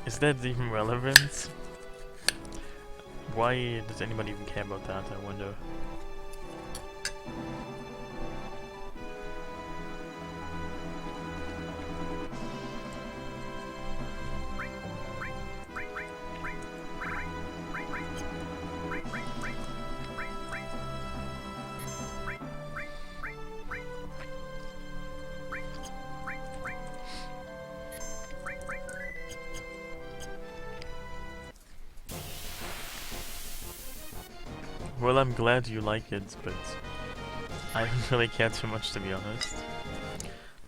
is that even relevant? Why does anybody even care about that, I wonder? Well, I'm glad you like it, but I don't really care too much, to be honest.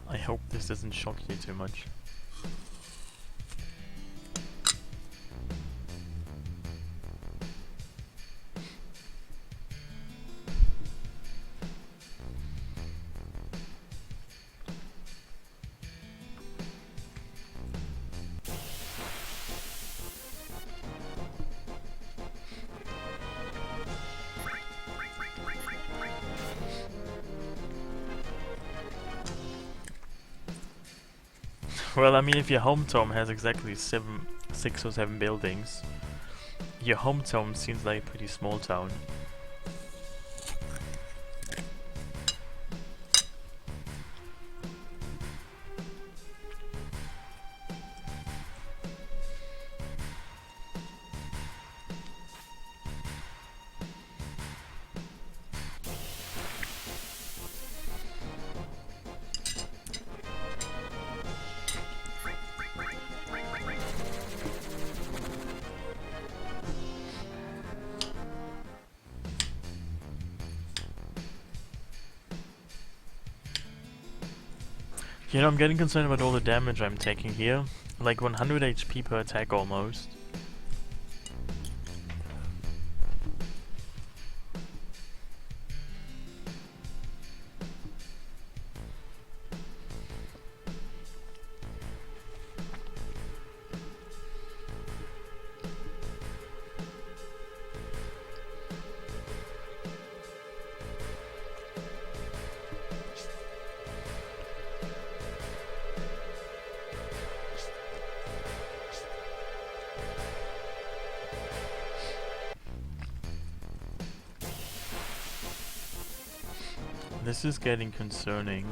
I hope this doesn't shock you too much. Well, I mean, if your hometown has exactly 6 or 7 buildings, your hometown seems like a pretty small town. You know, I'm getting concerned about all the damage I'm taking here. Like 100 HP per attack almost. This is getting concerning.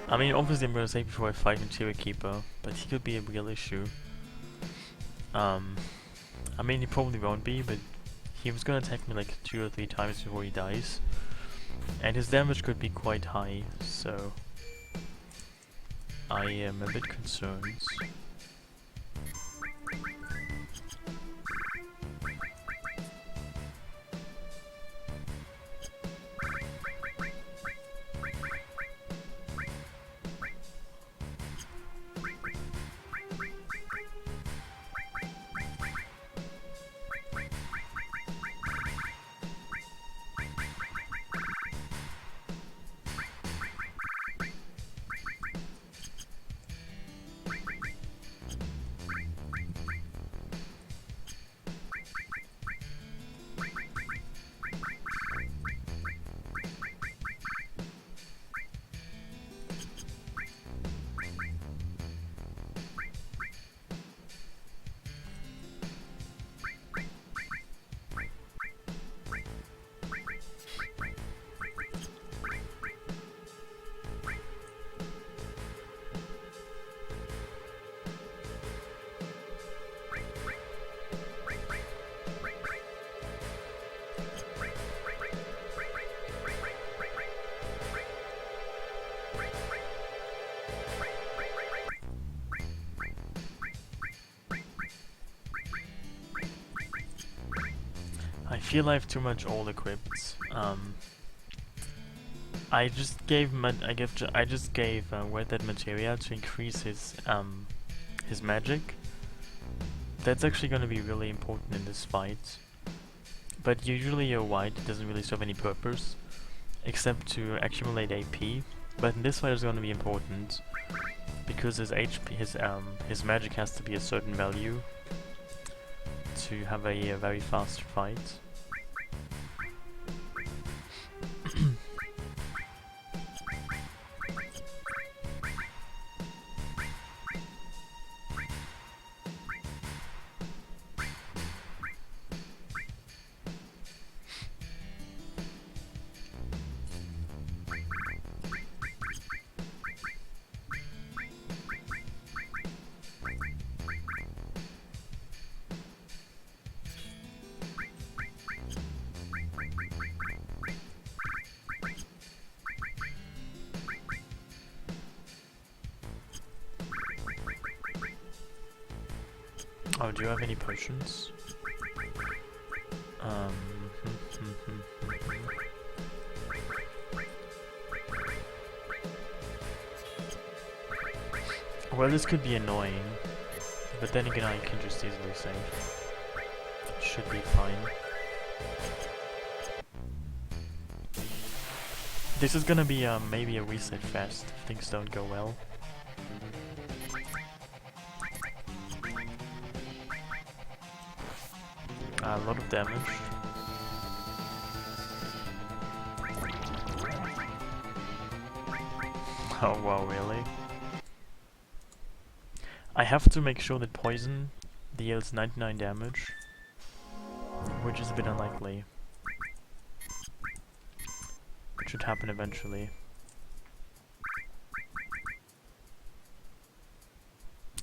I mean, obviously I'm gonna say before I fight Materia Keeper, but he could be a real issue. I mean, he probably won't be, but he was gonna attack me like 2 or 3 times before he dies. And his damage could be quite high, so I am a bit concerned. I feel I have too much all equipped. I just gave Wet that Materia to increase his magic. That's actually going to be really important in this fight. But usually your white doesn't really serve any purpose, except to accumulate AP. But in this fight it's going to be important because his magic has to be a certain value to have a very fast fight. Oh, do you have any potions? Um. Well, this could be annoying, but then again, I can just easily save. Should be fine. This is gonna be maybe a reset fest if things don't go well. A lot of damage. Oh wow, really? I have to make sure that poison deals 99 damage, which is a bit unlikely. It should happen eventually.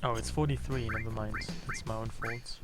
Oh, it's 43, never mind. That's my own fault.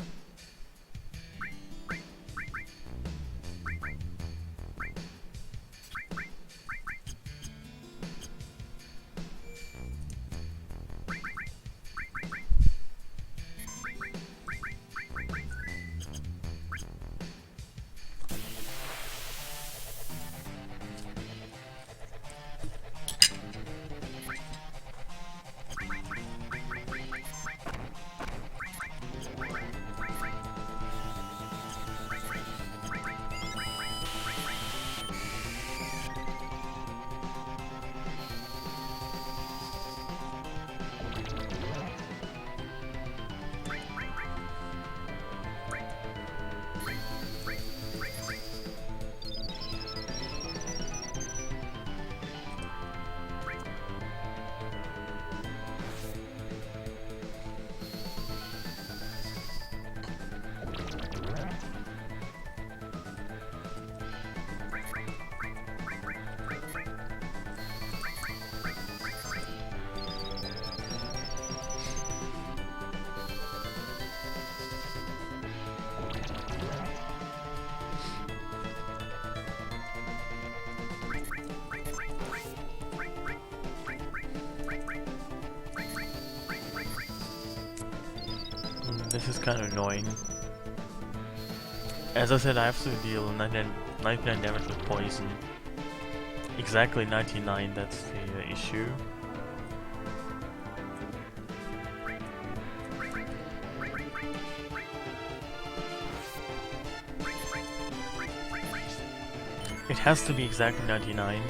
This is kind of annoying. As I said, I have to deal 99 damage with poison. Exactly 99, that's the issue. It has to be exactly 99.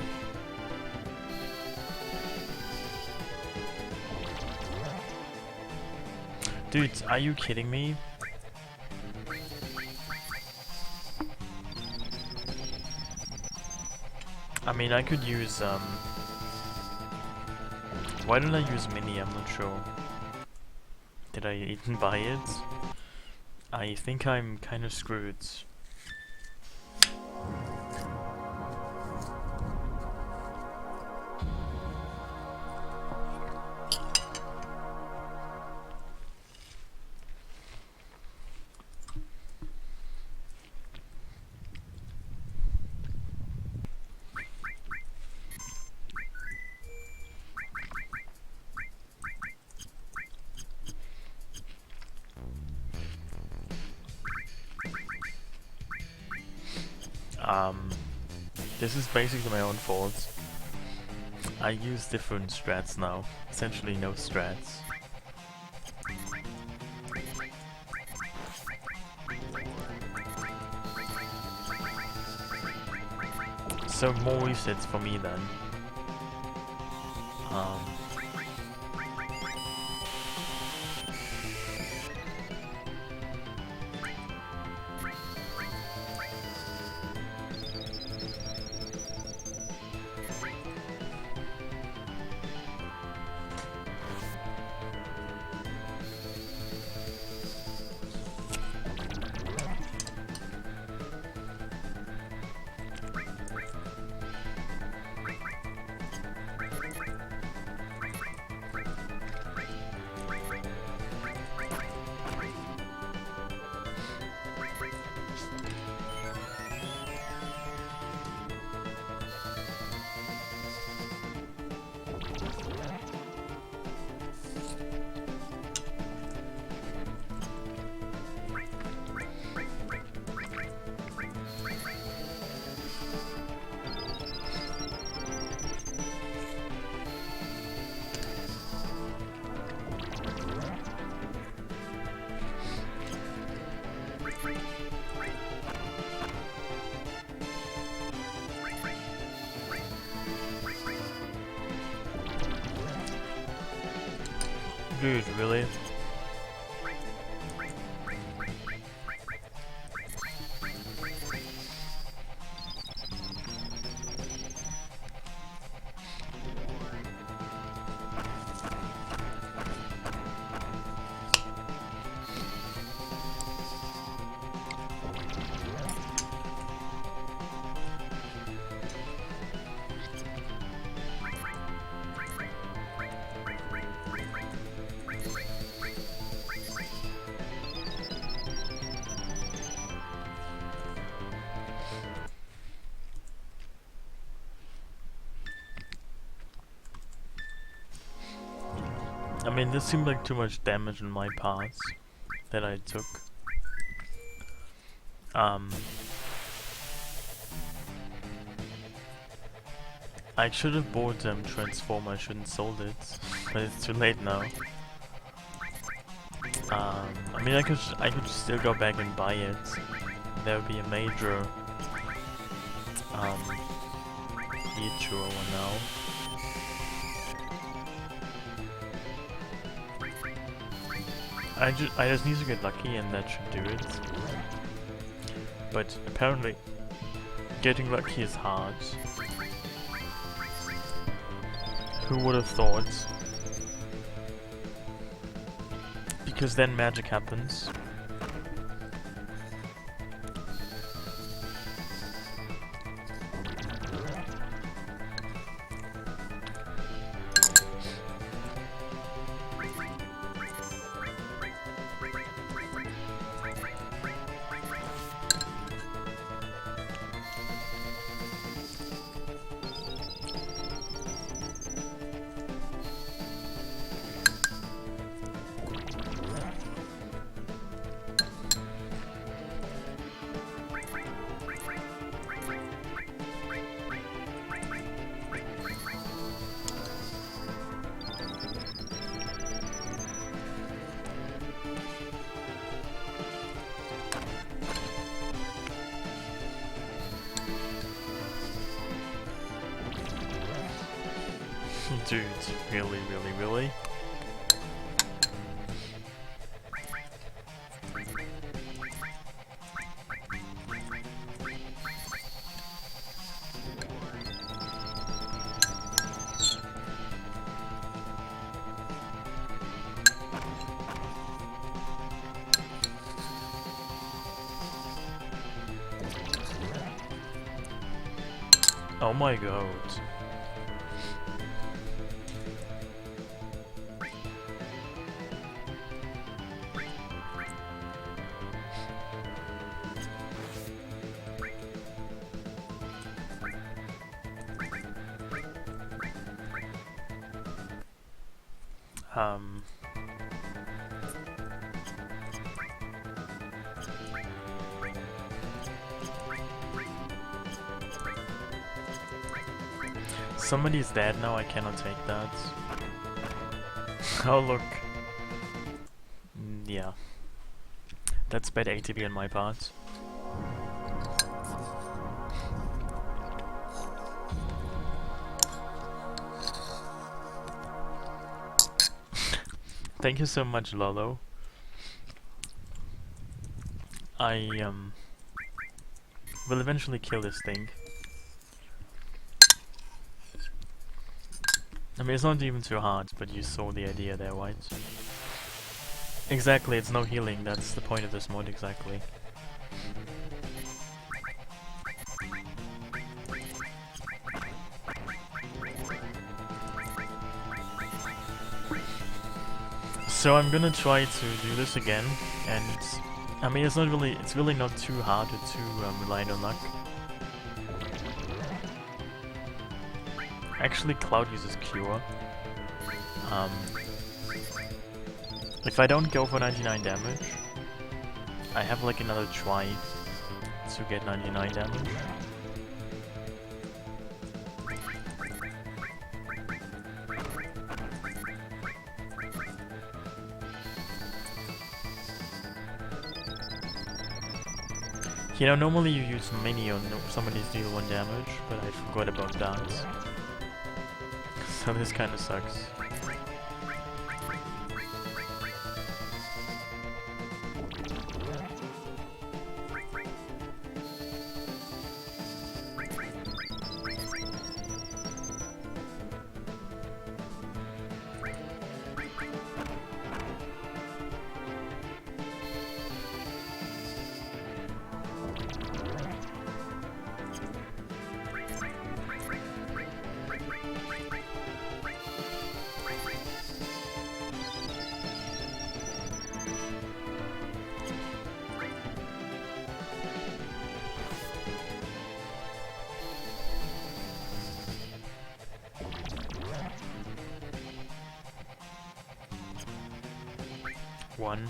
Dude, are you kidding me? I mean, I could use, why don't I use Mini? I'm not sure. Did I even buy it? I think I'm kind of screwed. This is basically my own fault. I use different strats now. Essentially no strats. So more resets for me then. Dude, really? I mean, this seemed like too much damage on my part that I took. I should have bought Transformer, I shouldn't sold it, but it's too late now. I mean, I could still go back and buy it. There would be a major detour one now. I just need to get lucky and that should do it. But apparently getting lucky is hard. Who would have thought? Because then magic happens. Dude, really, really, really? Oh my god. Somebody's dead now, I cannot take that. Oh look. Yeah. That's bad ATB on my part. Thank you so much, Lolo. I will eventually kill this thing. I mean, it's not even too hard, but you saw the idea there, right? Exactly, it's no healing, that's the point of this mod, exactly. So I'm gonna try to do this again, and I mean, it's really not too hard to rely on luck. Actually, Cloud uses Cure. If I don't go for 99 damage, I have like another try to get 99 damage. You know, normally you use mini on somebody's deal 1 damage, but I forgot about that. So this kinda sucks. 1.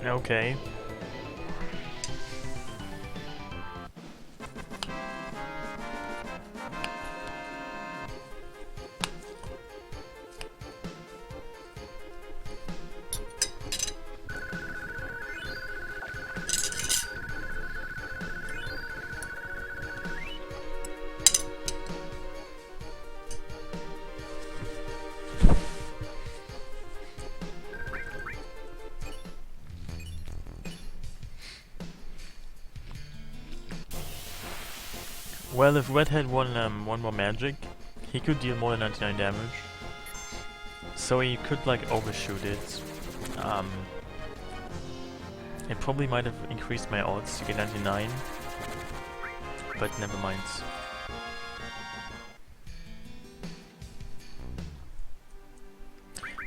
Okay. Well, if Red had one more magic, he could deal more than 99 damage. So he could like overshoot it. It probably might have increased my odds to get 99, but never mind.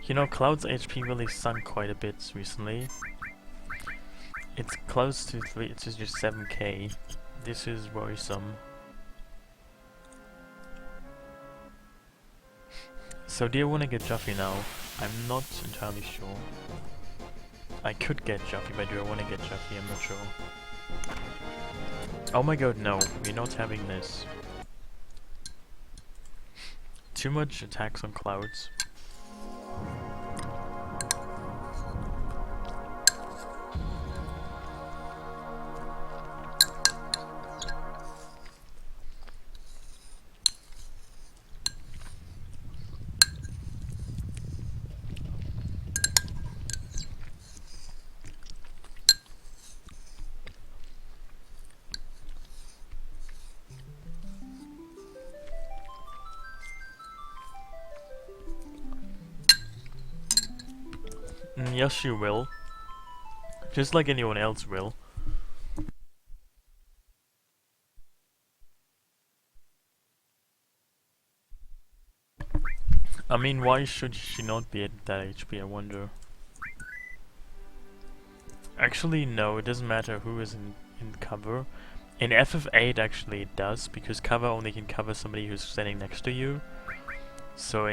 You know, Cloud's HP really sunk quite a bit recently. It's close to it's just 7k. This is worrisome. So do you want to get Juffy now? I'm not entirely sure. I could get Juffy, but do I want to get Juffy? I'm not sure. Oh my god, no. We're not having this. Too much attacks on Clouds. Yes, you will. Just like anyone else will. I mean, why should she not be at that HP, I wonder? Actually, no, it doesn't matter who is in cover. In FF8, actually, it does, because cover only can cover somebody who's standing next to you. So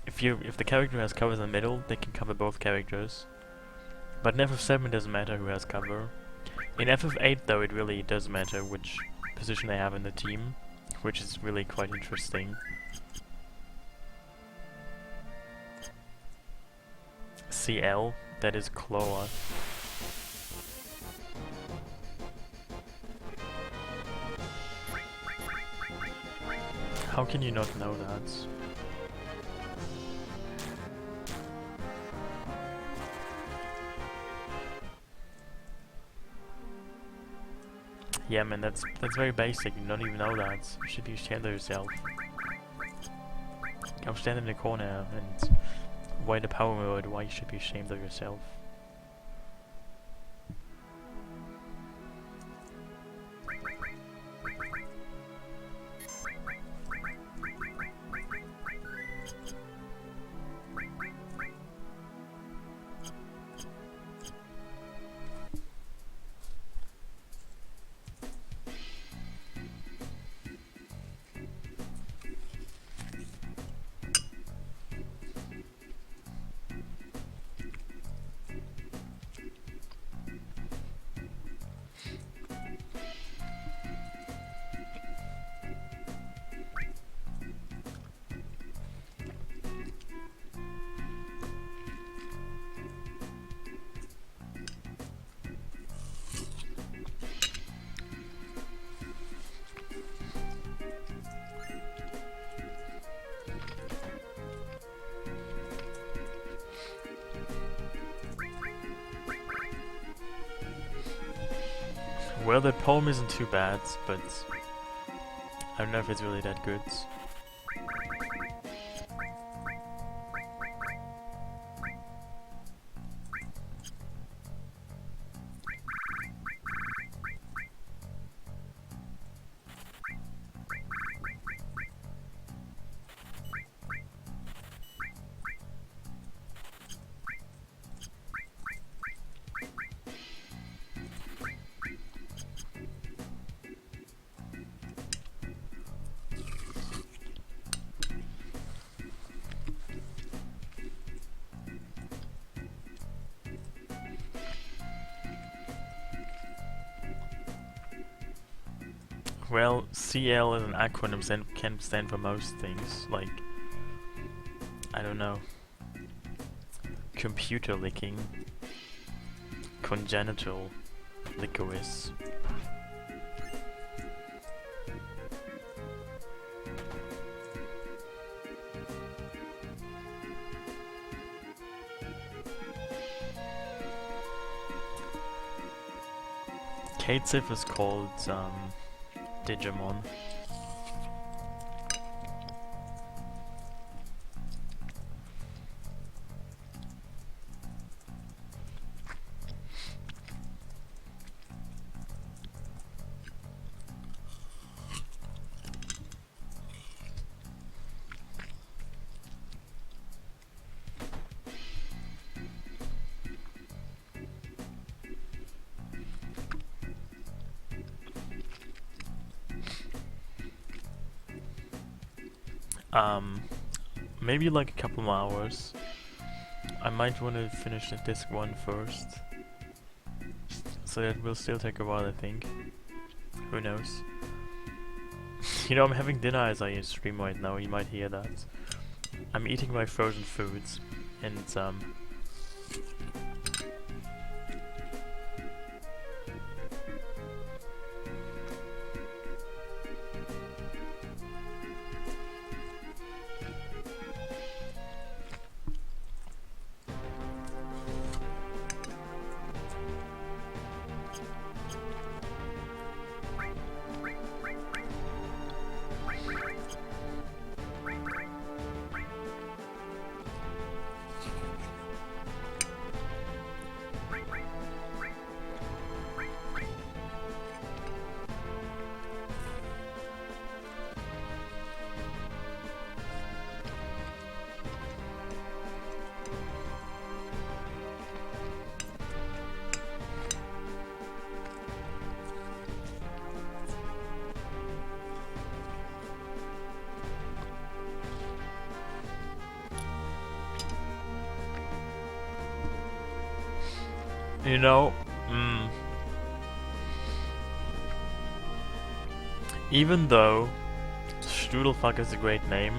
if the character has covers in the middle, they can cover both characters. But in FF7 it doesn't matter who has cover. In FF8 though, it really does matter which position they have in the team, which is really quite interesting. CL, that is Cloa. How can you not know that? Yeah, man, that's very basic. You don't even know that. You should be ashamed of yourself. Come stand in the corner and wait the power mode. Why you should be ashamed of yourself? Well, the poem isn't too bad, but I don't know if it's really that good. Well, CL is an acronym and can stand for most things, like, I don't know, computer licking, congenital licorice. Katesif is called Digimon. Maybe like a couple more hours. I might want to finish the disc 1 first. So that will still take a while, I think. Who knows? You know, I'm having dinner as I stream right now, you might hear that. I'm eating my frozen foods, and you know, even though Strudelfuck is a great name,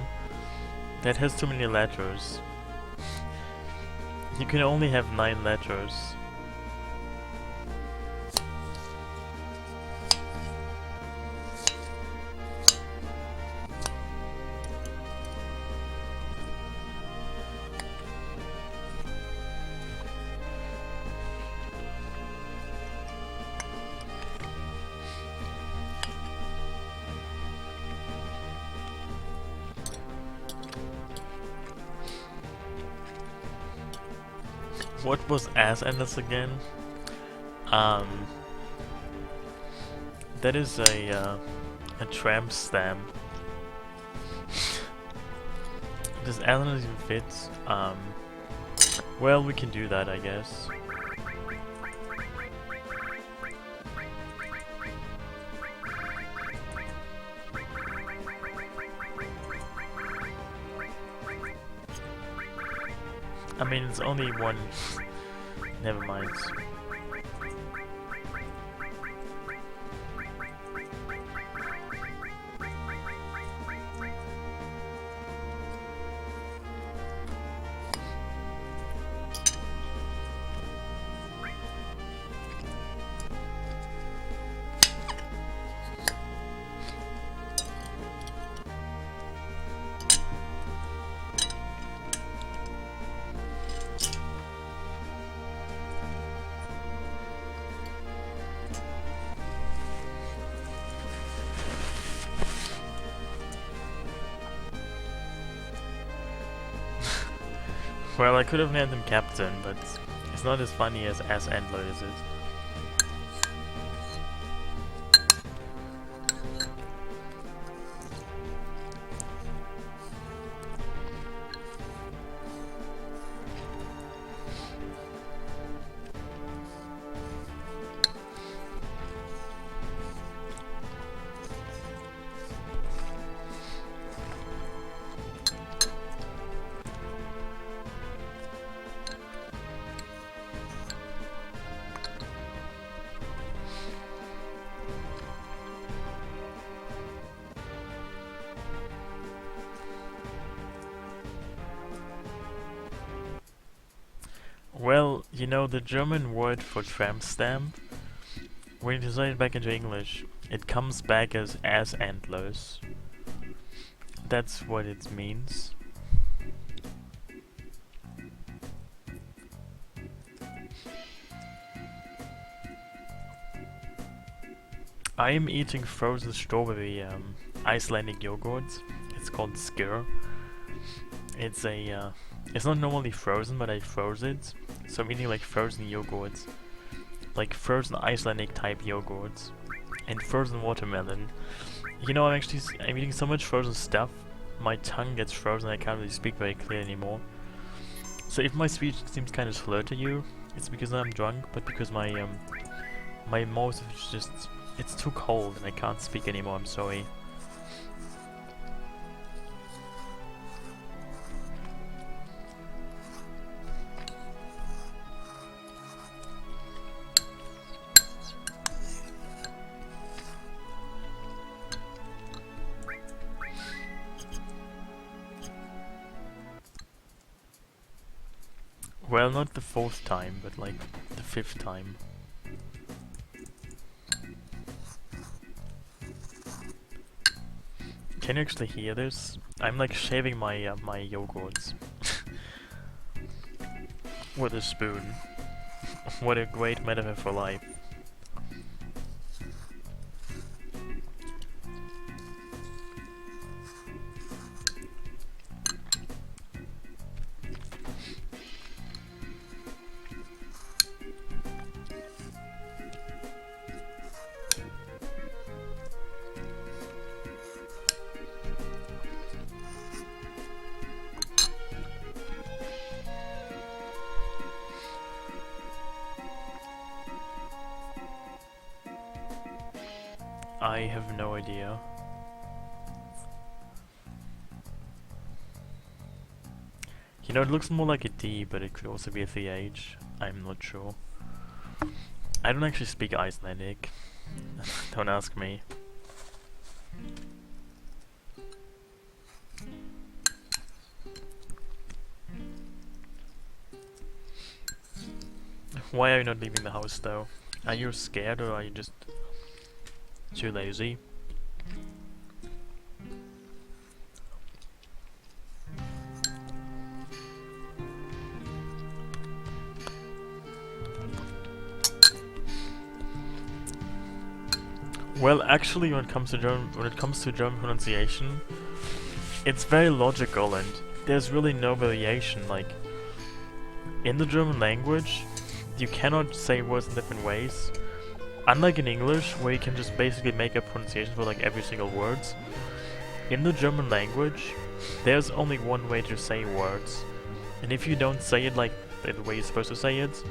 that has too many letters. You can only have 9 letters. What was ass endless again? That is a tramp stamp. Does Alan even fit? Well, we can do that, I guess. I mean, it's only one. Never mind. Well, I could have named him Captain, but it's not as funny as Endler is it? Well, you know, the German word for tramp stamp, when you translate it back into English, it comes back as antlers. That's what it means. I am eating frozen strawberry Icelandic yogurt. It's called Skir. It's a it's not normally frozen, but I froze it. So I'm eating like frozen yogurts, like frozen Icelandic type yogurts, and frozen watermelon. You know, I'm eating so much frozen stuff, my tongue gets frozen. I can't really speak very clearly anymore. So if my speech seems kind of slurred to you, it's because I'm drunk, but because my mouth is just, it's too cold and I can't speak anymore. I'm sorry. Well, not the 4th time, but like the 5th time. Can you actually hear this? I'm like shaving my my yogurts with a spoon. What a great metaphor for life. I have no idea. You know, it looks more like a D, but it could also be a TH. I'm not sure. I don't actually speak Icelandic. Don't ask me. Why are you not leaving the house though? Are you scared or are you just too lazy? Well, actually, when it comes to German pronunciation, it's very logical and there's really no variation. Like, in the German language, you cannot say words in different ways. Unlike in English, where you can just basically make up pronunciation for like every single words. In the German language, there's only one way to say words. And if you don't say it like the way you're supposed to say it,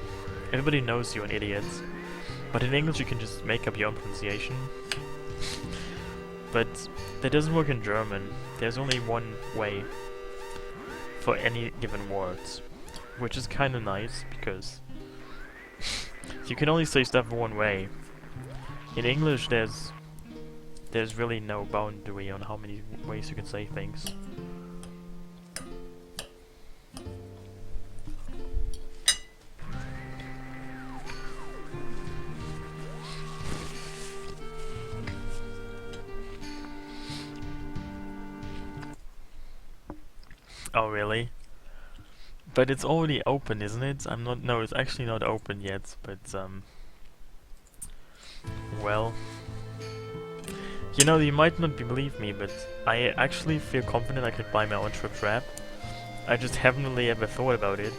everybody knows you're an idiot. But in English you can just make up your own pronunciation. But that doesn't work in German. There's only one way for any given words. Which is kinda nice, because you can only say stuff one way. In English there's really no boundary on how many ways you can say things. Oh really? But it's already open, isn't it? No, it's actually not open yet, but well, you know, you might not believe me, but I actually feel confident I could buy my own trip trap. I just haven't really ever thought about it.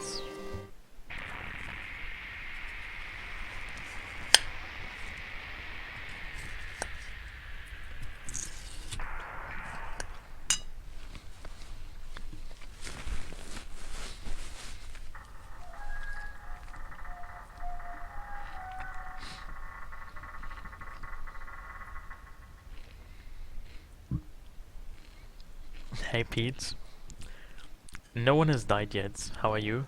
Hey Pete. No one has died yet. How are you?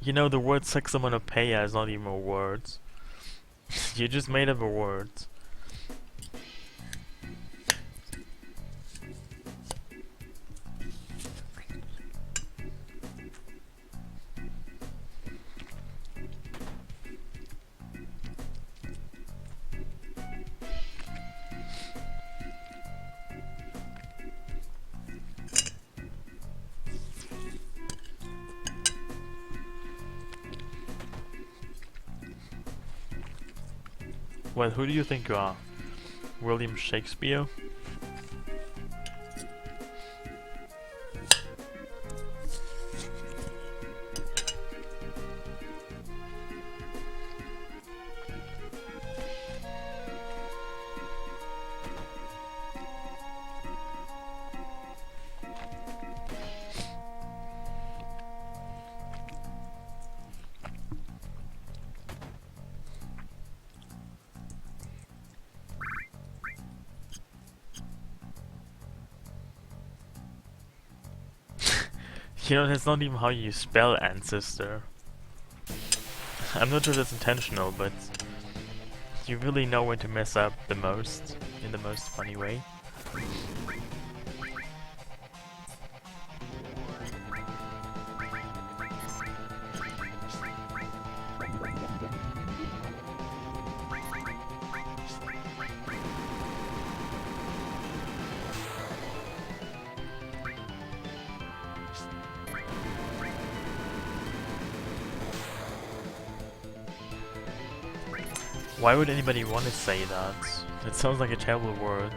You know, the word sexammonopeia is not even a word. You just made up a word. Well, who do you think you are? William Shakespeare? You know, that's not even how you spell ancestor. I'm not sure that's intentional, but you really know when to mess up the most, in the most funny way. Why would anybody want to say that? That sounds like a terrible word.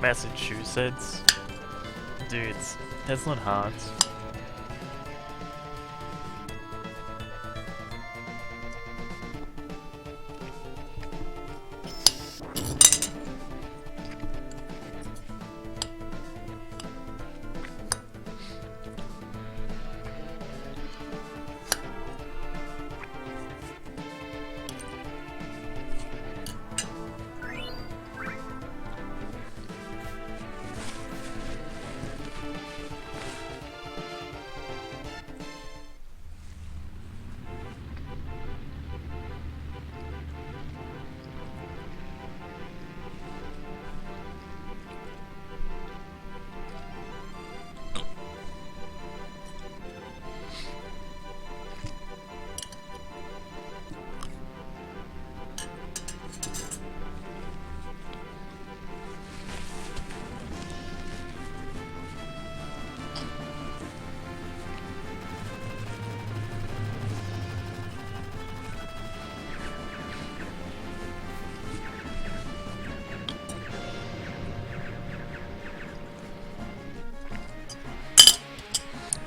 Massachusetts? Dude, that's not hard.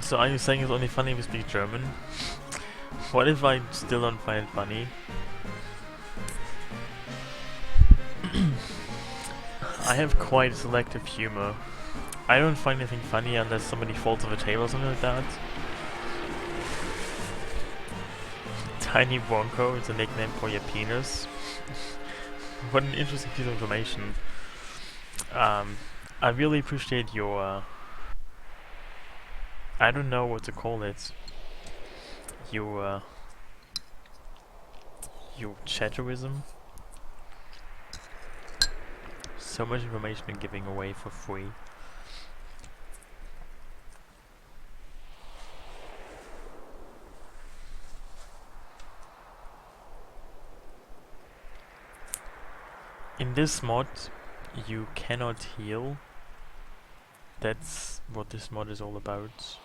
So are you saying it's only funny if you speak German? What if I still don't find it funny? I have quite selective humor. I don't find anything funny unless somebody falls off a table or something like that. Tiny Bronco is a nickname for your penis. What an interesting piece of information. I really appreciate your I don't know what to call it. Your chatterism. So much information you're giving away for free. In this mod, you cannot heal. That's what this mod is all about.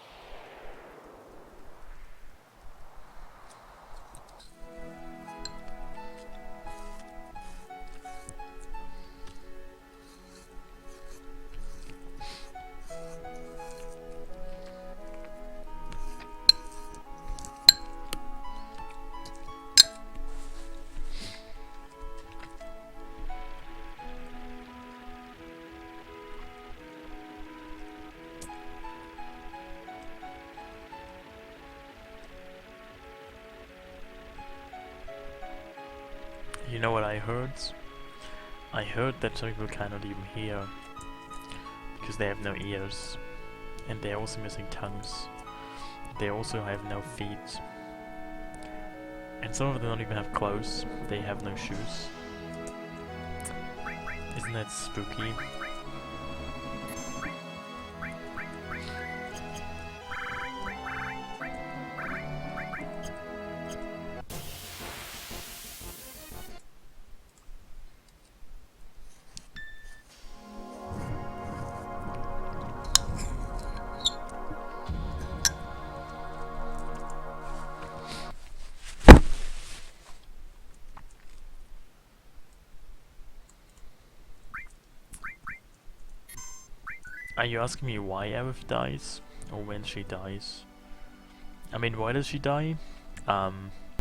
You know what I heard? I heard that some people cannot even hear because they have no ears, and they're also missing tongues. They also have no feet, and some of them don't even have clothes. They have no shoes. Isn't that spooky? Are you asking me why Aerith dies? Or when she dies? I mean, why does she die?